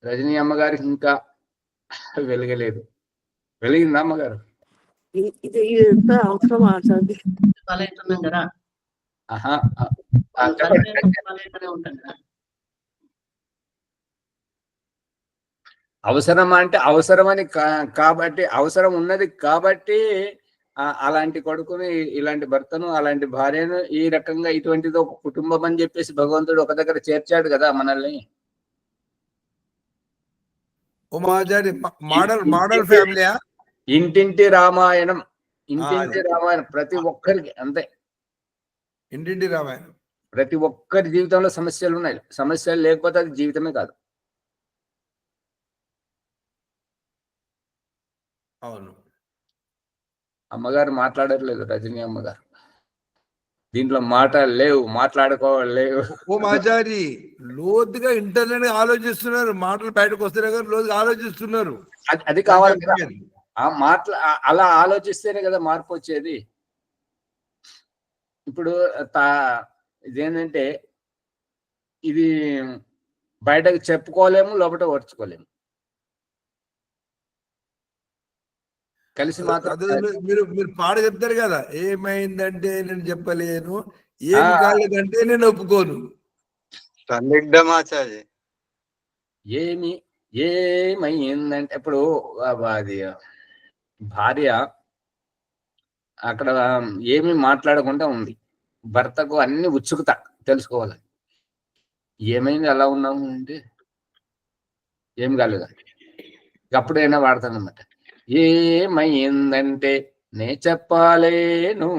రజనీ అమ్మగారికి ఇంకా వెలగలేదు. వెలిగిందా అమ్మగారు? ఇది ఎంత అవసరం ఆచార్య? బలవుతున్నాం కదా, ఉంటాం కదా. అవసరం అంటే అవసరమని కాబట్టి, అవసరం ఉన్నది కాబట్టి అలాంటి కొడుకుని, ఇలాంటి భర్తను, అలాంటి భార్యను, ఈ రకంగా ఇటువంటిది ఒక కుటుంబం అని చెప్పేసి భగవంతుడు ఒక దగ్గర చేర్చాడు కదా మనల్ని. మోడల్ ఫ్యామిలీ, ఇంటింటి రామాయణం ఇంటింటి రామాయణం ప్రతి ఒక్కరికి అంతే. ఇంటింటి రామాయణం. ప్రతి ఒక్కరి జీవితంలో సమస్యలు ఉన్నాయి. సమస్యలు లేకపోతే అది జీవితమే కాదు. అవును. అమ్మగారు మాట్లాడట్లేదు, రజనీ అమ్మగారు. దీంట్లో మాటలు లేవు, మాట్లాడుకోలేవు. ఓ మాచారి లోతుగా ఇంటర్నెట్ ఆలోచిస్తున్నారు, మాటలు బయటకు వస్తున్నాయి కానీ లోతుగా ఆలోచిస్తున్నారు. అది కావాలి కదా. అలా ఆలోచిస్తేనే కదా మార్పు వచ్చేది. ఇప్పుడు ఇదేంటంటే ఇది బయటకు చెప్పుకోలేము, లోపల ఓర్చుకోలేము. కలిసి మాత్రం మీరు మీరు పాట చెప్తారు కదా, ఏమైందంటే నేను చెప్పలేను, ఏం కాలేదంటే నేను ఒప్పుకోను. ఏమైందంటే ఇప్పుడు అది భార్య అక్కడ ఏమి మాట్లాడకుండా ఉంది. భర్తకు అన్ని ఉత్సుకత తెలుసుకోవాలి. ఏమైంది, ఎలా ఉన్నాము అంటే ఏం కాలేదు, అప్పుడైనా వాడతాను అన్నమాట. ఏమైందంటే నే చెప్పలేను,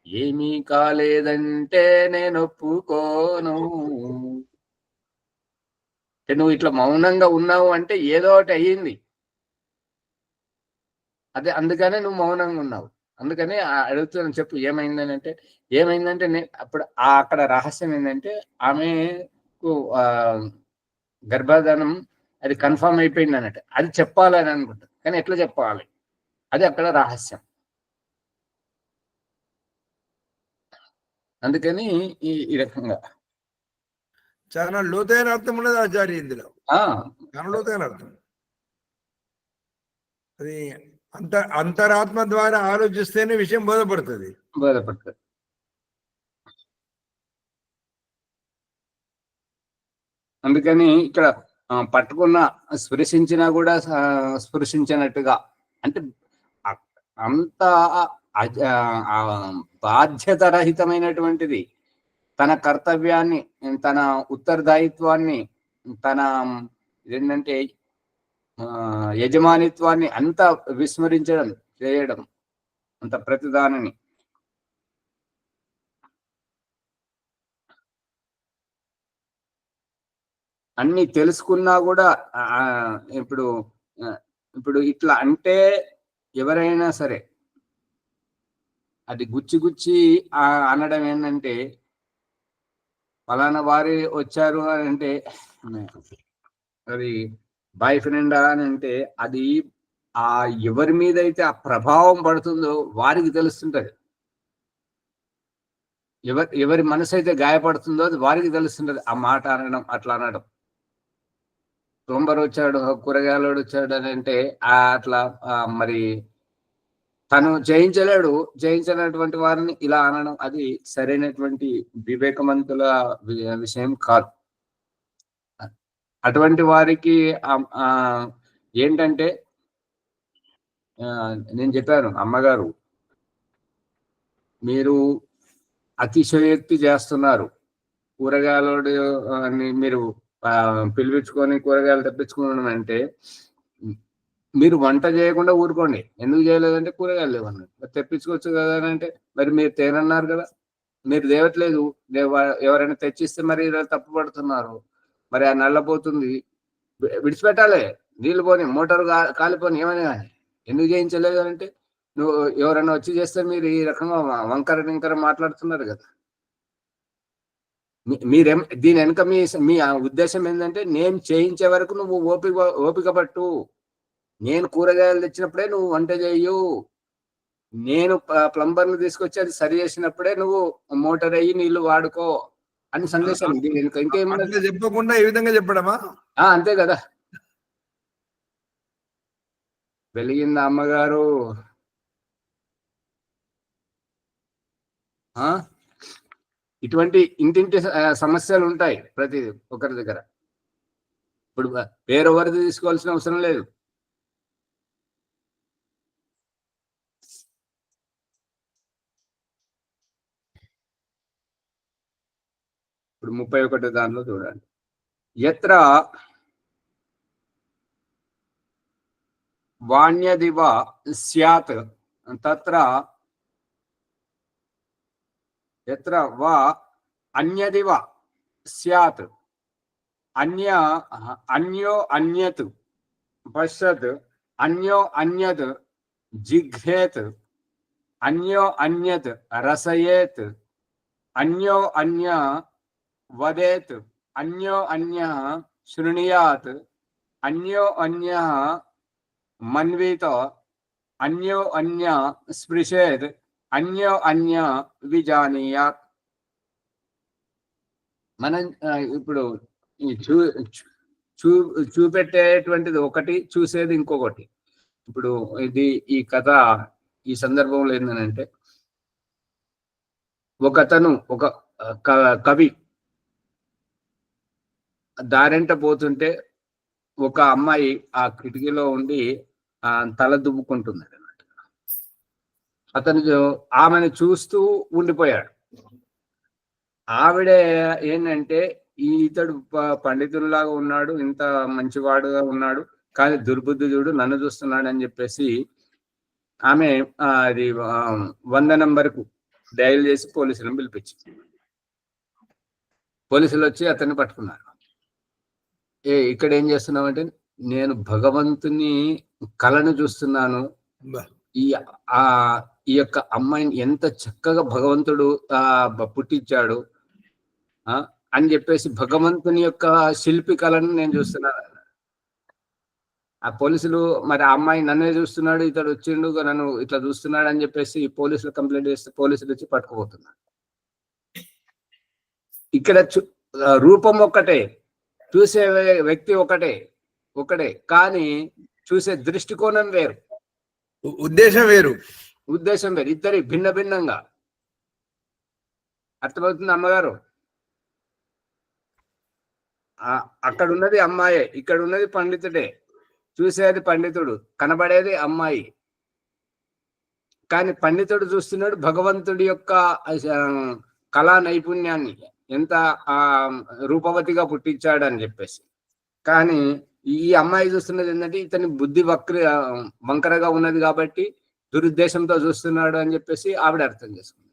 ఏమీ కాలేదంటే నేను ఒప్పుకోను. నువ్వు ఇట్లా మౌనంగా ఉన్నావు అంటే ఏదో ఒకటి అయ్యింది. అదే అందుకనే నువ్వు మౌనంగా ఉన్నావు. అందుకని అడుగుతున్నాను, చెప్పు ఏమైందని అంటే ఏమైందంటే అప్పుడు అక్కడ రహస్యం ఏంటంటే ఆమెకు గర్భధానం అది కన్ఫర్మ్ అయిపోయింది అన్నట్టు. అది చెప్పాలని అనుకుంటా, కానీ ఎట్లా చెప్పాలి అది అక్కడ రహస్యం. అందుకని ఈ రకంగా చాలా లోతైన అర్థం ఉన్నది ఆచార్య ఇందులో. చాలా లోతైన అర్థం. అది అంతరాత్మ ద్వారా ఆలోచిస్తేనే విషయం బోధపడుతుంది. అందుకని ఇక్కడ పట్టుకున్న స్పృశించినా కూడా స్పృశించినట్టుగా అంటే అంత బాధ్యత రహితమైనటువంటిది. తన కర్తవ్యాన్ని, తన ఉత్తరదాయిత్వాన్ని, తన ఏంటంటే యజమానిత్వాన్ని అంత విస్మరించడం చేయడం, అంత ప్రతిదానిని. అన్ని తెలుసుకున్నా కూడా ఇప్పుడు ఇట్లా అంటే ఎవరైనా సరే అది గుచ్చి అనడం ఏంటంటే ఫలానా వారి వచ్చారు అని అంటే అది బాయ్ ఫ్రెండ్ అని అంటే అది ఎవరి మీద అయితే ఆ ప్రభావం పడుతుందో వారికి తెలుస్తుంటది. ఎవరి మనసు అయితే గాయపడుతుందో అది వారికి తెలుస్తుంటది. ఆ మాట అనడం, అట్లా అనడం. తొంబరు వచ్చాడు, కూరగాయలోడు వచ్చాడు అని అంటే అట్లా మరి తను జయించలేడు, జయించినటువంటి వారిని ఇలా అనడం అది సరైనటువంటి వివేకవంతుల విషయం కాదు. అటువంటి వారికి ఏంటంటే నేను చెప్పాను, అమ్మగారు మీరు అతిశయోక్తి చేస్తున్నారు, కూరగాయలు మీరు పిలిపించుకొని కూరగాయలు తెప్పించుకోవడం అంటే మీరు వంట చేయకుండా ఊరుకోండి. ఎందుకు చేయలేదంటే కూరగాయలు లేవన్నారు, తెప్పించుకోవచ్చు కదా అని అంటే మరి మీరు తేనన్నారు కదా, మీరు తేవట్లేదు, ఎవరైనా తెచ్చిస్తే మరి ఇలా తప్పు పడుతున్నారు. మరి ఆ నల్లపోతుంది విడిచిపెట్టాలి, నీళ్ళు పోని, మోటార్ కాలిపోని, ఏమని కానీ ఎందుకు చేయించలేదు అంటే నువ్వు ఎవరైనా వచ్చి చేస్తే మీరు ఈ రకంగా వంకర మాట్లాడుతున్నారు కదా. మీరేం దీని వెనుక మీ ఉద్దేశం ఏంటంటే నేను చేయించే వరకు నువ్వు ఓపిక పట్టు, నేను కూరగాయలు తెచ్చినప్పుడే నువ్వు వంట చేయు, నేను ప్లంబర్ని తీసుకొచ్చి అది సరి చేసినప్పుడే నువ్వు మోటార్ అయ్యి నీళ్లు వాడుకో అని సందేశం. దీని వెనుక ఇంకేమన్నా చెప్పకుండా ఈ విధంగా చెప్పడమా? అంతే కదా. వెలిగింది అమ్మగారు. ఇటువంటి ఇంటింటి సమస్యలు ఉంటాయి ప్రతి ఒక్కరి దగ్గర. ఇప్పుడు వేరెవరిది తీసుకోవాల్సిన అవసరం లేదు. ఇప్పుడు 31 దానిలో చూడండి, యత్ర వాణ్యదివ స్యాత్ తత్ర యత్ర వా అన్యదివ స్యాత్ అన్యో అన్యత్ పశ్యత్ అన్యో అన్యత్ జిఘ్రేత్ అన్యో అన్యత్ రసయేత్ అన్యో అన్య వదేత్ అన్యో అన్య శృణుయాత్ అన్యో అన్య మన్విత అన్యో అన్య స్పృశేత్ అన్యో అన్య విజానీయాత్. మనం ఇప్పుడు ఈ చూపెట్టేటువంటిది ఒకటి, చూసేది ఇంకొకటి. ఇప్పుడు ఇది ఈ కథ ఈ సందర్భంలో ఏంటంటే, ఒకతను ఒక కవి దారెంట పోతుంటే ఒక అమ్మాయి ఆ కిటికీలో ఉండి తల దువ్వుకుంటుంది అన్నమాట. అతను ఆమెను చూస్తూ ఉండిపోయాడు. ఆవిడ ఏంటంటే, ఇతడు పండితుల్లాగా ఉన్నాడు, ఇంత మంచివాడుగా ఉన్నాడు, కానీ దుర్బుద్ధుడు నన్ను చూస్తున్నాడు అని చెప్పేసి ఆమె అది 100 నంబర్కు డయల్ చేసి పోలీసులను పిలిపించింది. పోలీసులు వచ్చి అతన్ని పట్టుకున్నారు. ఇక్కడ ఏం చేస్తున్నామంటే, నేను భగవంతుని కళను చూస్తున్నాను, ఈ యొక్క అమ్మాయిని ఎంత చక్కగా భగవంతుడు పుట్టించాడు అని చెప్పేసి భగవంతుని యొక్క శిల్పి కళను నేను చూస్తున్నాను. ఆ పోలీసులు మరి ఆ అమ్మాయి నన్నే చూస్తున్నాడు, ఇతడు వచ్చిండు నన్ను ఇట్లా చూస్తున్నాడు అని చెప్పేసి పోలీసులు కంప్లైంట్ చేస్తే పోలీసులు వచ్చి పట్టుకుపోతున్నారు. ఇక్కడ రూపం ఒక్కటే, చూసే వ్యక్తి ఒకటే కానీ చూసే దృష్టికోణం వేరు, ఉద్దేశం వేరు. ఇద్దరి భిన్న భిన్నంగా. అర్థమవుతుంది అమ్మగారు? అక్కడ ఉన్నది అమ్మాయే, ఇక్కడ ఉన్నది పండితుడే. చూసేది పండితుడు, కనబడేది అమ్మాయి. కానీ పండితుడు చూస్తున్నాడు భగవంతుడి యొక్క కళా నైపుణ్యాన్ని, ఎంత రూపవతిగా పుట్టించాడు అని చెప్పేసి. కానీ ఈ అమ్మాయి చూస్తున్నది ఏంటంటే, ఇతని బుద్ధి వంకరగా ఉన్నది కాబట్టి దురుద్దేశంతో చూస్తున్నాడు అని చెప్పేసి ఆవిడ అర్థం చేసుకుంది.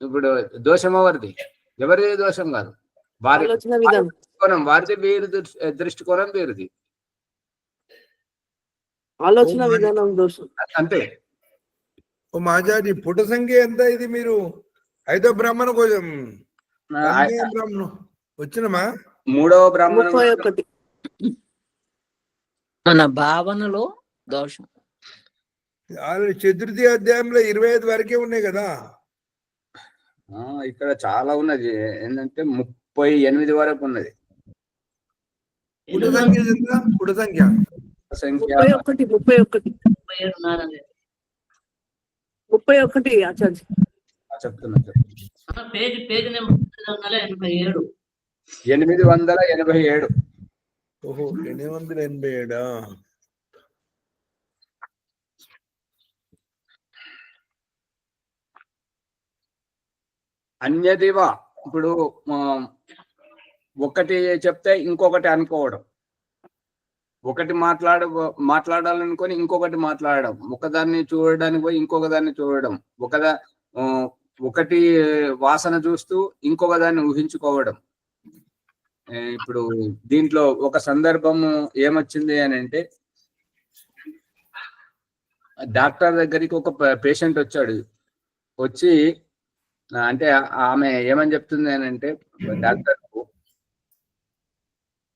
ఇప్పుడు దోషం ఎవరిది దోషం కాదు, వారిది వేరు దృష్టికోణం వేరుది, ఆలోచన విధానం దోషం అంతే. ఓ మాజారి పుట సంఖ్య ఎంత ఇది? మీరు 5వ బ్రాహ్మణ కోసం వచ్చినమా? 3వ బ్రాహ్మణ 31 మన భావనలో దోషం. చతుర్థి అధ్యాయంలో 25 వరకే ఉన్నాయి కదా. ఇక్కడ చాలా ఉన్నది ఏంటంటే 38 వరకు ఉన్నది. పుట సంఖ్య ఎంత? పుట సంఖ్య 31 ఆచార్య చెప్తున్నా. Page number 887. 887. ఓహో, 887. అన్యదివ, ఇప్పుడు ఒకటి చెప్తే ఇంకొకటి అనుకోవడం, ఒకటి మాట్లాడాలనుకొని ఇంకొకటి మాట్లాడడం, ఒకదాన్ని చూడడానికి పోయి ఇంకొక దాన్ని చూడడం, ఒకటి వాసన చూస్తూ ఇంకొక దాన్ని ఊహించుకోవడం. ఇప్పుడు దీంట్లో ఒక సందర్భం ఏమొచ్చింది అని అంటే, డాక్టర్ దగ్గరికి ఒక పేషెంట్ వచ్చి అంటే ఆమె ఏమని చెప్తుంది అని అంటే, డాక్టర్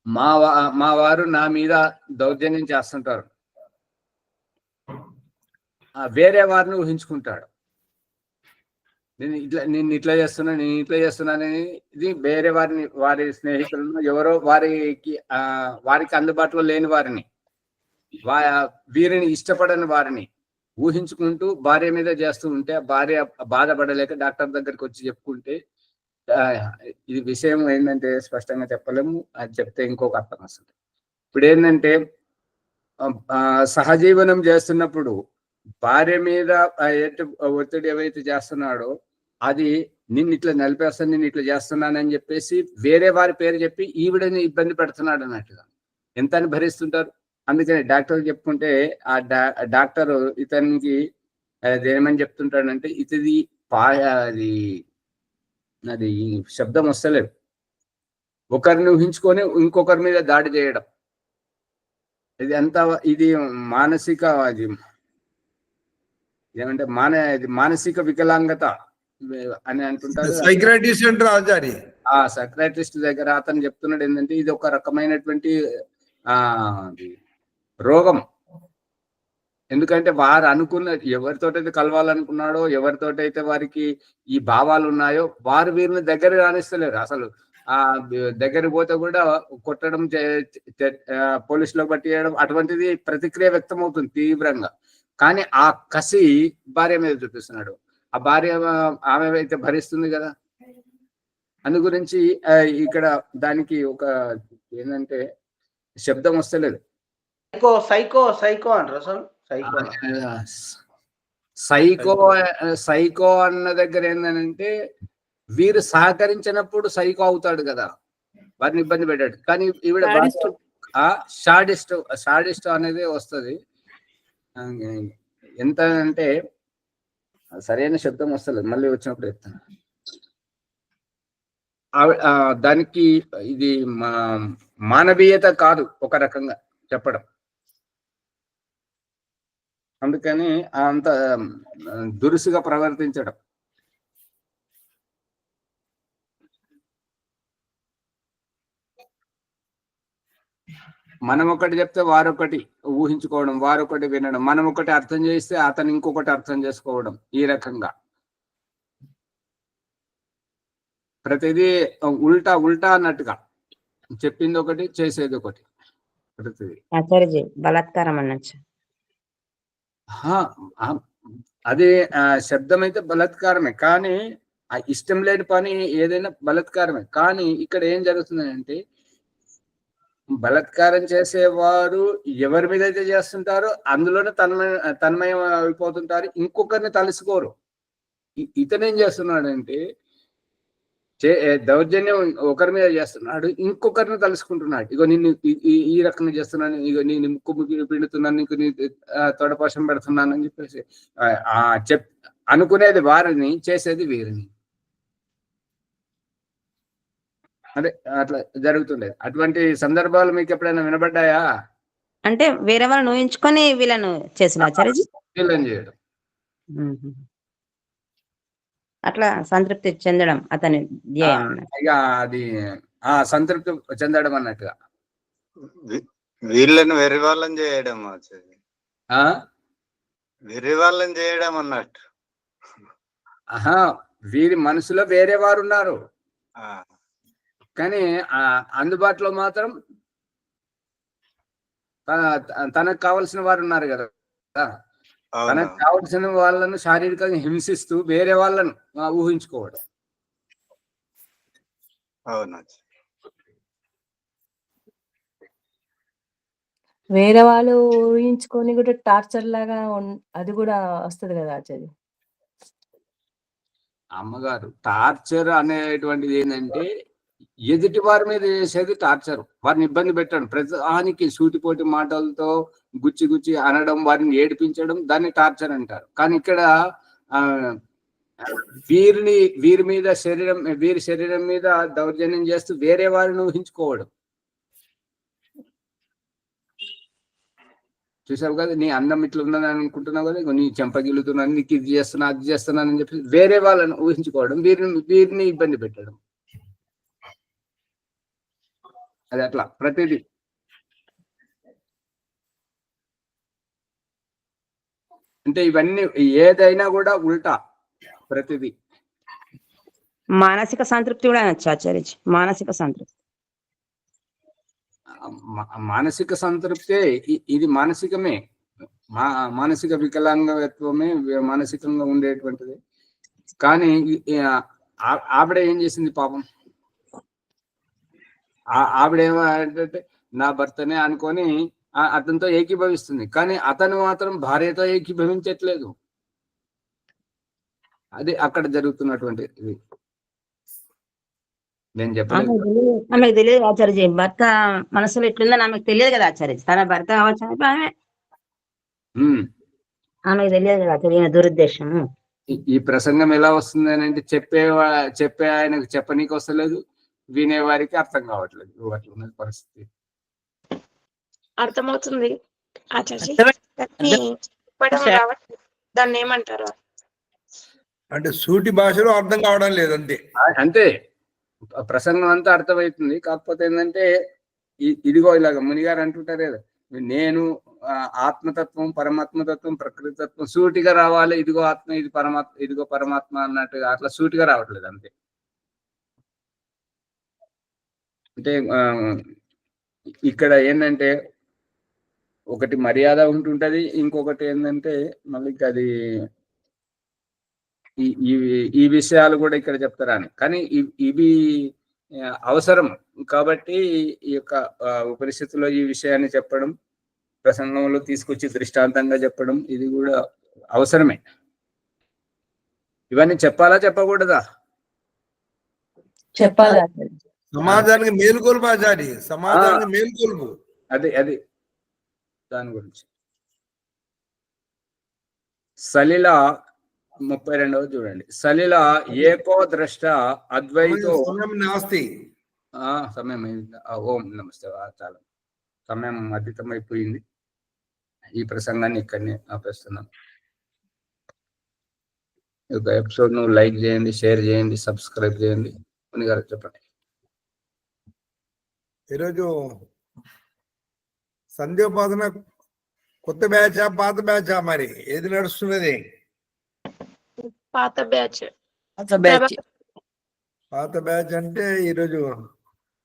మా వారు నా మీద దౌర్జన్యం చేస్తుంటారు, వేరే వారిని ఊహించుకుంటాడు, నేను ఇట్లా చేస్తున్నానని ఇది వేరే వారి స్నేహితులను ఎవరో వారికి అందుబాటులో లేని వారిని, వీరిని ఇష్టపడని వారిని ఊహించుకుంటూ భార్య మీద చేస్తూ ఉంటే, భార్య బాధపడలేక డాక్టర్ దగ్గరికి వచ్చి చెప్పుకుంటే, ఇది విషయం ఏంటంటే స్పష్టంగా చెప్పలేము, అది చెప్తే ఇంకొక అర్థం వస్తుంది. ఇప్పుడు ఏంటంటే, సహజీవనం చేస్తున్నప్పుడు భార్య మీద ఒత్తిడి ఏవైతే చేస్తున్నాడో అది నిన్ను ఇట్లా నలిపేస్తాను, నేను ఇట్లా చేస్తున్నానని చెప్పేసి వేరే వారి పేరు చెప్పి ఈవిడని ఇబ్బంది పెడుతున్నాడు అన్నట్టుగా. ఎంత అని భరిస్తుంటారు? అందుకని డాక్టర్ చెప్పుకుంటే ఆ డాక్టర్ ఇతనికి ఏమని చెప్తుంటాడంటే ఇది అది అది శబ్దం వస్తలేదు, ఒకరిని ఊహించుకొని ఇంకొకరి మీద దాడి చేయడం, ఇది అంత ఇది మానసిక అది ఏమంటే ఇది మానసిక వికలాంగత అని అంటుంటారు. సైక్రాటిస్ట్ అంటారు ఆచారి. ఆ సైక్రాటిస్ట్ దగ్గర అతను చెప్తున్నాడు ఏంటంటే ఇది ఒక రకమైనటువంటి రోగం. ఎందుకంటే వారు అనుకున్న ఎవరితోటైతే కలవాలనుకున్నాడో, ఎవరితోటైతే వారికి ఈ భావాలు ఉన్నాయో వారు వీరిని దగ్గర రాణిస్తలేరు. అసలు ఆ దగ్గరికి పోతే కూడా కొట్టడం, పోలీసులో పట్టియడం అటువంటిది ప్రతిక్రియ వ్యక్తం అవుతుంది తీవ్రంగా. కానీ ఆ కసి భార్య మీద చూపిస్తున్నాడు. ఆ భార్య ఆమె అయితే భరిస్తుంది కదా. అందు గురించి ఇక్కడ దానికి ఒక ఏంటంటే శబ్దం వస్తలేదు. సైకో సైకో అంటారు అసలు. సైకో అన్న దగ్గర ఏంటంటే వీరు సహకరించినప్పుడు సైకో అవుతాడు కదా, వారిని ఇబ్బంది పెట్టాడు. కానీ ఈవిడ షాడిస్ట్ అనేది వస్తుంది. ఎంత అంటే సరైన శబ్దం వస్తలేదు, మళ్ళీ వచ్చినప్పుడు చెప్తాను. దానికి ఇది మానవీయత కాదు ఒక రకంగా చెప్పడం. అందుకని అంత దురుసుగా ప్రవర్తించడం. మనం ఒకటి చెప్తే వారొకటి ఊహించుకోవడం, వారొకటి వినడం, మనం ఒకటి అర్థం చేస్తే అతను ఇంకొకటి అర్థం చేసుకోవడం, ఈ రకంగా ప్రతిదీ ఉల్టా ఉల్టా అన్నట్టుగా చెప్పింది ఒకటి చేసేది ఒకటి. ప్రతిదీ బలాత్కారం అనొచ్చు. అదే శబ్దం అయితే బలాత్కారమే, కానీ ఆ ఇష్టం లేని పని ఏదైనా బలాత్కారమే. కానీ ఇక్కడ ఏం జరుగుతుంది అంటే బలాత్కారం చేసేవారు ఎవరి మీద అయితే చేస్తుంటారో అందులోనే తన్మయం అయిపోతుంటారు, ఇంకొకరిని తలుసుకోరు. ఇతనేం చేస్తున్నాడంటే దౌర్జన్యం ఒకరి మీద చేస్తున్నాడు, ఇంకొకరిని తలుసుకుంటున్నాడు. ఇగో నిన్ను ఈ రకంగా చేస్తున్నాను, ఇగో నేను ముక్కు పిండుతున్నాను, నీకు నీ తొడపాశం పెడుతున్నాను అని చెప్పేసి అనుకునేది వారిని, చేసేది వీరిని. అదే అట్లా జరుగుతుండేది. అటువంటి సందర్భాలు మీకు ఎప్పుడైనా వినబడ్డాయా? అంటే వేరే వాళ్ళని ఊహించుకొని వీళ్ళను చేసిన ఆచార్యజీ వీళ్ళని చేయడం, అట్లా సంతృప్తి చెందడం అతని ధ్యేయం. ఇక అది సంతృప్తి చెందడం అన్నట్టుగా వీళ్ళని వెర్రి వాళ్ళని చేయడం, వెర్రి వాళ్ళని చేయడం అన్నట్టు. వీరి మనసులో వేరే వారు ఉన్నారు, కానీ అందుబాటులో మాత్రం తనకు కావలసిన వారు ఉన్నారు కదా. తనకు కావలసిన వాళ్ళను శారీరకంగా హింసిస్తూ వేరే వాళ్ళను ఊహించుకోవడం. వేరే వాళ్ళు ఊహించుకొని కూడా టార్చర్ లాగా అది కూడా వస్తుంది కదా ఆచార్య. అమ్మగారు, టార్చర్ అనేటువంటిది ఏంటంటే ఎదుటి వారి మీద చేసేది టార్చర్, వారిని ఇబ్బంది పెట్టడం, ప్రతిదానికి సూటిపోటి మాటలతో గుచ్చి గుచ్చి అనడం, వారిని ఏడిపించడం, దాన్ని టార్చర్ అంటారు. కానీ ఇక్కడ వీరి శరీరం మీద దౌర్జన్యం చేస్తూ వేరే వారిని ఊహించుకోవడం. చూసావు కదా, నీ అందం ఇట్లా ఉన్నది అనుకుంటున్నావు కదా, నీ చెంపగిలుతున్నాను, నీకు ఇది చేస్తున్నా అది చేస్తున్నాను అని చెప్పి వేరే వాళ్ళని ఊహించుకోవడం, వీరిని ఇబ్బంది పెట్టడం. అది అట్లా ప్రతిదీ. అంటే ఇవన్నీ ఏదైనా కూడా ఉల్టా ప్రతిదీ. మానసిక సంతృప్తి కూడా అనొచ్చు ఆచార్యజీ. మానసిక సంతృప్తి, మానసిక సంతృప్తే. ఇది మానసికమే, మానసిక వికలాంగత్వమే మానసికంగా ఉండేటువంటిది. కానీ ఆవిడ ఏం చేసింది పాపం, ఆవిడేమంటే నా భర్తనే అనుకొని అతనితో ఏకీభవిస్తుంది, కానీ అతను మాత్రం భార్యతో ఏకీభవించట్లేదు. అది అక్కడ జరుగుతున్నటువంటి ఇది. నేను చెప్పలేదు. ఆమెకు తెలియదు ఆచార్య, భర్త మనసులో ఎట్లుందని ఆమెకు తెలియదు కదా ఆచార్య. తన భర్త కావచ్చు అని ఆమె ఉమ్. ఆమెకు తెలియదు కదా ఆచార్య ఈయన దురుద్దేశం. ఈ ప్రసంగం ఎలా వస్తుంది అని అంటే చెప్పే ఆయనకు చెప్పనీకి వస్తలేదు, వినే వారికి అర్థం కావట్లేదు. అట్లా ఉన్నది పరిస్థితి. అర్థమవుతుంది ఆచార్య, అర్థమై- చెప్పడం రావట్లేదు. దాన్ని ఏమంటారు? అంటే సూటి భాషలో అర్థం కావడం లేదు అంతే. అంతే, ప్రసంగం అంతా అర్థమవుతుంది. కాకపోతే ఏంటంటే ఇదిగో ఇలాగ మునిగారు అంటుంటారు కదా, నేను ఆత్మతత్వం, పరమాత్మతత్వం, ప్రకృతి తత్వం సూటిగా రావాలి. ఇదిగో ఆత్మ, ఇది పరమాత్మ, ఇదిగో పరమాత్మ అన్నట్టుగా అట్లా సూటిగా రావట్లేదు అంతే. అంటే ఇక్కడ ఏంటంటే ఒకటి మర్యాద ఉంటుంటది, ఇంకొకటి ఏంటంటే మళ్ళీ అది ఈ విషయాలు కూడా ఇక్కడ చెప్తారా అని. కానీ ఇవి అవసరం కాబట్టి ఈ యొక్క ఉపనిషత్తులో ఈ విషయాన్ని చెప్పడం, ప్రసంగంలో తీసుకొచ్చి దృష్టాంతంగా చెప్పడం, ఇది కూడా అవసరమే. ఇవన్నీ చెప్పాలా చెప్పకూడదా? చెప్పాలి ఆచార్య. సమాజానికి మేలుకొల్పు ఆచారి, సమాజానికి మేలుకొల్పు. అది దాని గురించి. సలిల 32వ చూడండి. సలిల ఏకో ద్రష్ట అద్వైతో నాస్తి. సమయం అయింది. ఓం నమస్తే. చాలా సమయం అతీతమైపోయింది. ఈ ప్రసంగాన్ని ఇక్కడనే ఆపేస్తున్నాం. ఈ యొక్క ఎపిసోడ్ ను లైక్ చేయండి, షేర్ చేయండి, సబ్స్క్రైబ్ చేయండి. ముని గారు చెప్పండి. ఈరోజు సంధ్యోపాసన కొత్త బ్యాచా పాత బ్యాచా మరి ఏది నడుస్తున్నది? పాత బ్యాచ్. పాత బ్యాచ్ అంటే ఈరోజు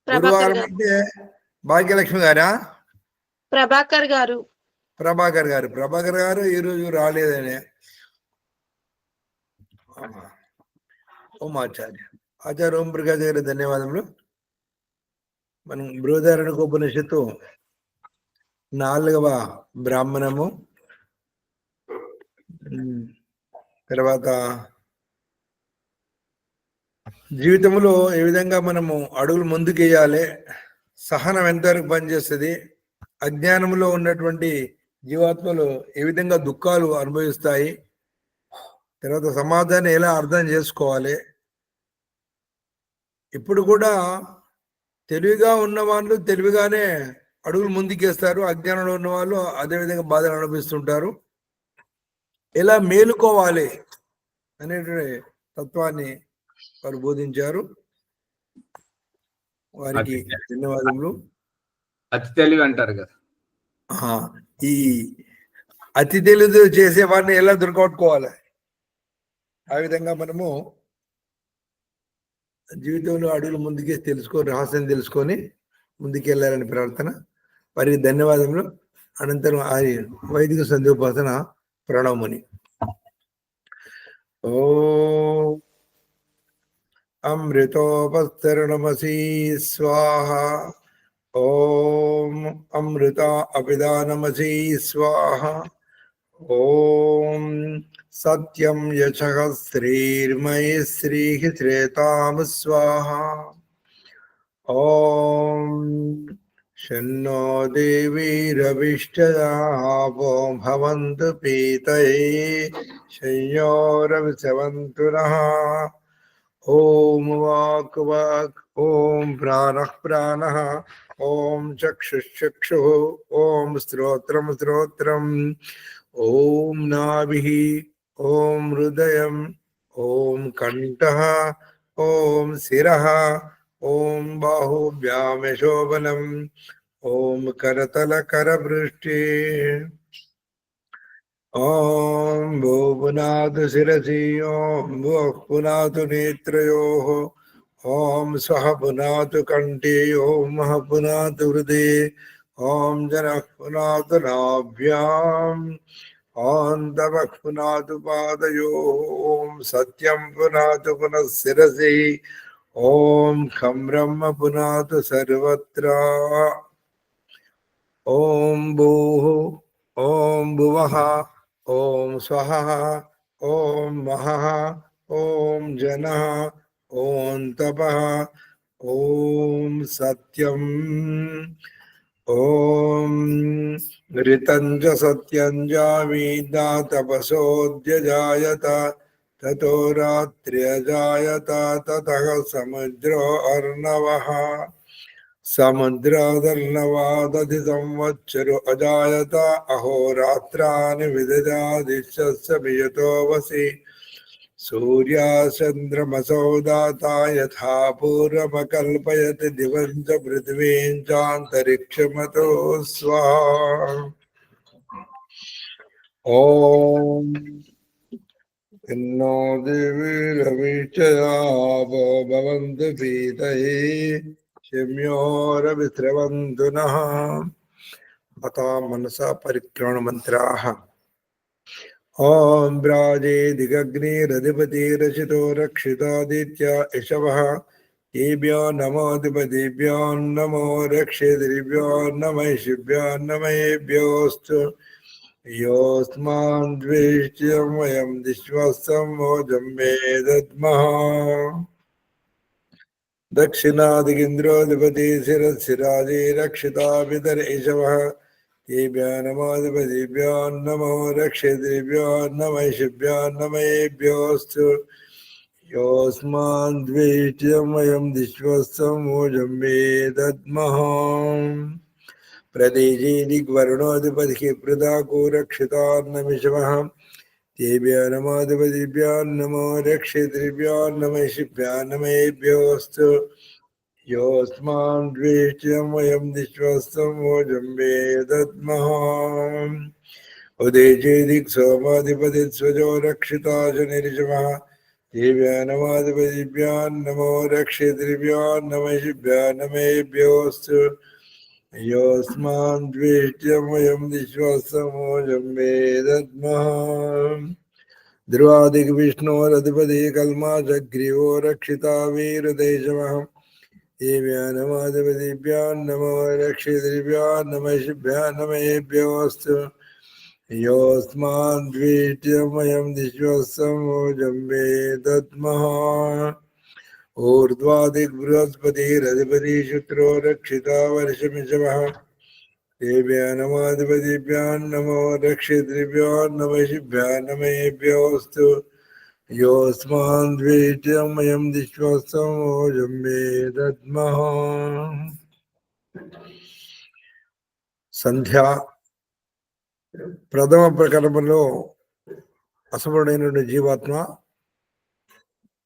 ప్రభాకర్ గురువారం గారు. అంటే భాగ్యలక్ష్మి గారా? ప్రభాకర్ గారు. ప్రభాకర్ గారు ఈరోజు రాలేదనే. ఓం ఆచార్య ఓం ప్రకాష్ గారి ధన్యవాదములు. మనం బృహదారణ్యకోపనిషత్తు 4వ బ్రాహ్మణము, తర్వాత జీవితంలో ఏ విధంగా మనము అడుగులు ముందుకేయాలి, సహనం ఎంతవరకు పనిచేస్తుంది, అజ్ఞానంలో ఉన్నటువంటి జీవాత్మలు ఏ విధంగా దుఃఖాలు అనుభవిస్తాయి, తర్వాత సమాజాన్ని ఎలా అర్థం చేసుకోవాలి. ఇప్పుడు కూడా తెలివిగా ఉన్న వాళ్ళు తెలివిగానే అడుగులు ముందుకేస్తారు, అజ్ఞానంలో ఉన్న వాళ్ళు అదేవిధంగా బాధలు అనుభవిస్తుంటారు. ఎలా మేలుకోవాలి అనేటువంటి తత్వాన్ని వారు బోధించారు. వారికి ధన్యవాదములు. అతి తెలివి అంటారు కదా, ఈ అతి తెలివి చేసే వారిని ఎలా దొరకట్టుకోవాలి, ఆ విధంగా మనము జీవితంలో అడుగులు ముందుకే తెలుసుకొని రహస్యం తెలుసుకొని ముందుకెళ్ళాలని ప్రార్థన. వారికి ధన్యవాదములు. అనంతరం ఆ వైదిక సంధ్యోపాసన ప్రణవముని. ఓ అమృతోపస్తరణమసి స్వాహ. ఓం అమృత అపిదానమసి స్వాహ. ఓం సత్యం యశః శ్రీర్మయి శ్రీః శ్రేతామ స్వాహ. ఓం శన్నో దేవీరవిష్టయాపో భవంతు పీతయే శయ్యోరవిశవంతు నః. ఓం వాక్ వాక్, ఓం ప్రాణః ప్రాణః, ఓం చక్షుశ్చక్షుః, ఓం శ్రోత్రం శ్రోత్రం, ఓం నాభిః, ఓం హృదయం, ఓం కంఠః, ఓం శిరః, ఓం బాహుభ్యామశోభనం, ఓం కరతల కరవృష్టి. ఓం భూపునాతు శిరసి, ఓం భువః పునాతు నేత్రయోః, ఓం స్వః పునాతు కంఠే, ఓం మః పునాతు హృదయే, ఓం జనః పునాతు నాభ్యాం, ఓం తపః పునాతు పాదయోః, ఓం సత్యం పునాతు పునః శిరసి, ఓం ఖం బ్రహ్మ పునాతు సర్వత్రా. ఓం భూః, ఓం భువః, ఓం స్వః, ఓం మహః, ఓం జనః, ఓం తపః, ఓం సత్యం ఓం ఋతం చ సత్యం జామీత తపసోద్యజాయత తతో రాత్ర్యజాయత తతః సముద్రో అర్ణవః సముద్రాదర్ణవాదధి సంవత్సరో అజాయత అహోరాత్రాని విదజాదిశస్య వియతో వసి సూర్యాచంద్రమసౌ దాతా యథా పూర్వమకల్పయతి దివం చ పృథివీం చాంతరిక్షమతో స్వాహా. ఓం ఇన్నో దేవీరవిచయావో భవంతు పీతయే శమ్యోరవిస్రవంతు నః. అతా మనసా పరిక్రమణ మంత్రాః. ఓం బ్రాజేదిగగ్నిరధిపతిరచితో రక్షితాదిత్య యశవః ఏభ్యో నమోధిపతిభ్యో నమో రక్షేదిభ్యో నమైషిభ్యో నమేభ్యోస్తు యోస్మాన్ ద్వేష్ట్యం వయం దిశ్వస్తం మోజం మే దద్మః. దక్షిణాదిగింద్రోధిపతి శిరశిరాది రక్షితాభితర యశవః ఏభ్యో నమోధిపతిభ్యో నమో రక్షేదిభ్యో నమైషిభ్యో నమేభ్యోస్తు యోస్మాన్ ద్వేష్ట్యం వయం దిశ్వస్తం మోజం మే దద్మః. ప్రదేశే దిగ్వరుణోధిపతికి పృథాకో రక్షితాన్నమిషవః తేభ్యో నమోధిపతిభ్యో నమో రక్షేదిభ్యో నమైషిభ్యో నమేభ్యోస్తు యోస్మాన్ ద్వేష్ట్యం వయం దిశ్వస్తం మోజం మే దద్మః. ఉదేశే దిక్ సోమాధిపతి స్వజో రక్షితాశనిరిషవః తేభ్యో నమోధిపతిభ్యో నమో రక్షేదిభ్యో నమైషిభ్యో నమేభ్యోస్తు యోస్మాన్ ద్వేష్ట్యం వయం దిశ్వస్తం మోజం మే దద్మః. ధ్రువాదిక్ విష్ణోరధిపతి కల్మాచగ్రీవో రక్షితా వీరదేశవః ఏభ్యో నమోధిపతిభ్యో నమో రక్షేదిభ్యో నమైషిభ్యో నమేభ్యోస్తు యోస్మాన్ ద్వేష్ట్యం వయం దిశ్వస్తం మోజం మే దద్మః. ఊర్ధ్వాదిక్ బృహస్పతిరధిపతి శుక్రో రక్షితా వర్షమిషవః ఏభ్యో నమోధిపతిభ్యో నమో రక్షేదిభ్యో నమైషిభ్యో నమేభ్యోస్తు యోస్మాన్ ద్వేష్ట్యం వయం దిశ్వస్తం మోజం మే దద్మః. సంధ్య ప్రథమ ప్రకరణంలో అసమర్థుడైన జీవాత్మ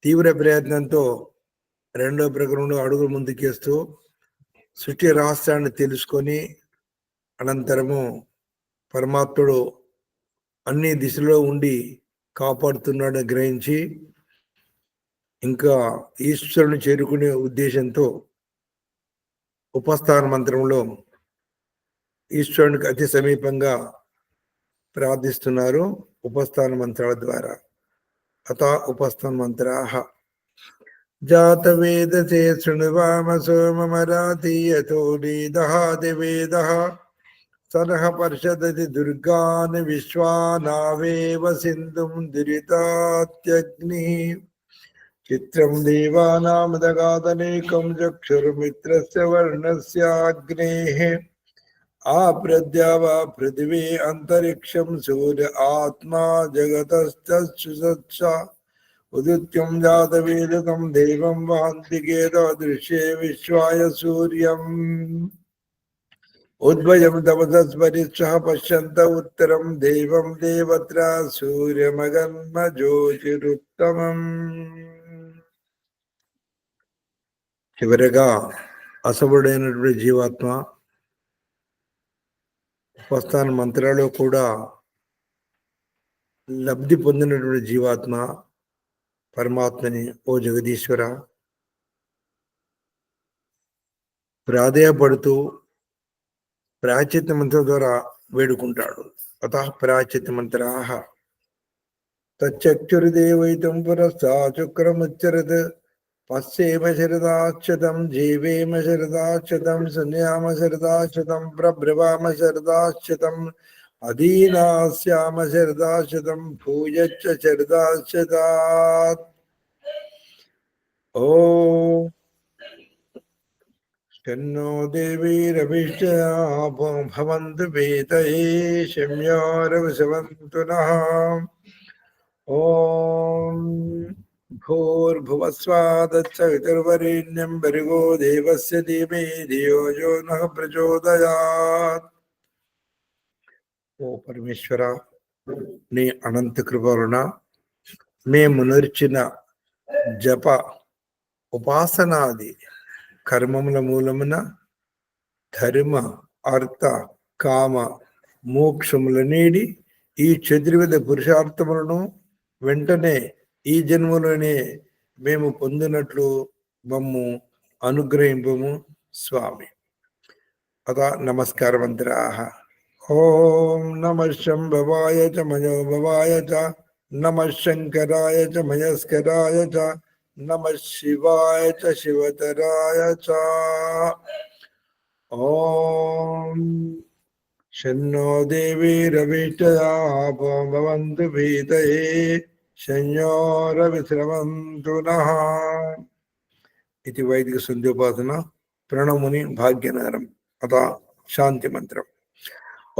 తీవ్ర ప్రయత్నంతో రెండో ప్రకరణంలో అడుగులు ముందుకేస్తూ సృష్టి రహస్యాన్ని తెలుసుకొని అనంతరము పరమాత్ముడు అన్ని దిశలో ఉండి కాపాడుతున్నాడని గ్రహించి ఇంకా ఈశ్వరుని చేరుకునే ఉద్దేశంతో ఉపస్థాన మంత్రంలో ఈశ్వరునికి అతి సమీపంగా ప్రార్థిస్తున్నారు ఉపస్థాన మంత్రాల ద్వారా. అత ఉపస్థాన మంత్రాః. జాతవేదసే శృణువామ సోమమరాధీయతో నీదహాదివేదః సనః పర్షదతి దుర్గాని విశ్వానావేవ సింధుం దురితాత్యగ్నిః చిత్రం దేవానామదగాదనేకం చక్షుర్మిత్రస్య వర్ణస్యాగ్నేః ఆప్రద్యావా పృథివీ అంతరిక్షం సూర్య ఆత్మా జగతశ్చ ఉదిత్యం జాతవేదకం దేవం వాంతికేతో దృశ్యే విశ్వాయ సూర్యం ఉద్భయం తమసస్పరిశ్చః పశ్యంత ఉత్తరం దేవం దేవత్ర సూర్యమగన్మ జ్యోతిరుత్తమం. చివరగా అసభుడైనటువంటి జీవాత్మ ఉపస్థాన మంత్రాల్లో కూడా లబ్ధి పొందినటువంటి జీవాత్మ పరమాత్మని ఓ జగదీశ్వర ప్రాధేయపడుతూ ప్రాచిత్య మంత్రం ద్వారా వేడుకుంటాడు. అత ప్రాచిత్య మంత్రాః. తచ్చక్షుర్దేవైతం పురస్తా శుక్రముచ్చరత్ పశ్చేమ శరదాక్షతం జీవేమ శరదాక్షతం సంయామ శరదాక్షతం ప్రభ్రవామ శరదాక్షతం అధీనాస్యామ శరదాక్షతం భూయచ్చ శరదాక్షతాత్. ఓ तन्नो देवीरभिष्टया भवन्तु वेतये शम्यारवसवन्तु नः। ॐ भूर्भुवस्वादच्चवितुर्वरेण्यं भर्गो देवस्य धीमहि धियो यो नः प्रचोदयात्। ఓ పరమేశ్వర, నీ అనంత కృప వలన మేము నడిచిన జప ఉపాసనాది కర్మముల మూలమున ధర్మ అర్థ కామ మోక్షముల నీడి ఈ చతుర్విధ పురుషార్థములను వెంటనే ఈ జన్మలోనే మేము పొందినట్లు మమ్ము అనుగ్రహింపము స్వామి. అత నమస్కారవంతరాః. ఓం నమః శంభవాయ చ మయోభవాయ చ నమః శంకరాయ చ మయస్కరాయ చ నమః శివాయ చ శివతరాయ చ. ఓం శన్నో దేవీరవిష్టయా భవంతు భీతయే శయ్యోరవిశ్రవంతు నః. ఇది వైదిక సంధ్యోపాసన ప్రణముని భాగ్యనగరం. అత శాంతి మంత్రం.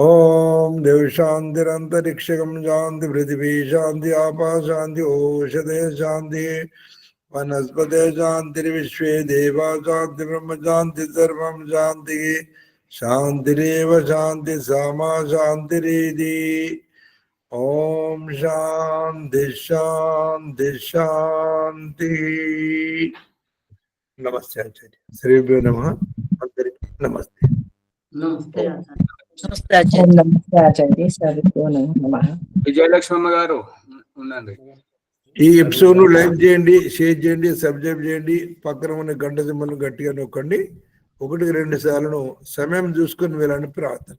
ఓం దేవ శాంతిరంతరిక్షకం శాంతి పృథివీ శాంతి ఆపా శాంతి ఓషధే శాంతి వనస్పతే శాంతిర్విశ్వే దేవా శాంతి బ్రహ్మ శాంతి సర్వం శాంతి శాంతిరేవ శాంతి సమా శాంతిరేది. ఓం శాంతి శాంతి శాంతి. నమస్తే ఆచార్య. శ్రీభ్యో నమః. అందరికీ నమస్తే. నమస్తే ఆచార్య. నమస్తే ఆచార్య. నమస్తే ఆచార్య. శ్రీభ్యో నమః. విజయలక్ష్మమ్మ గారు ఉండండి. ఈ ఎపిసోడ్ ను లైక్ చేయండి, షేర్ చేయండి, సబ్స్క్రైబ్ చేయండి. పక్కన ఉన్న గంట సింబల్ గట్టిగా నొక్కండి. 1-2 సార్లు సమయం చూసుకొని వెళ్ళండి. ప్రార్థన.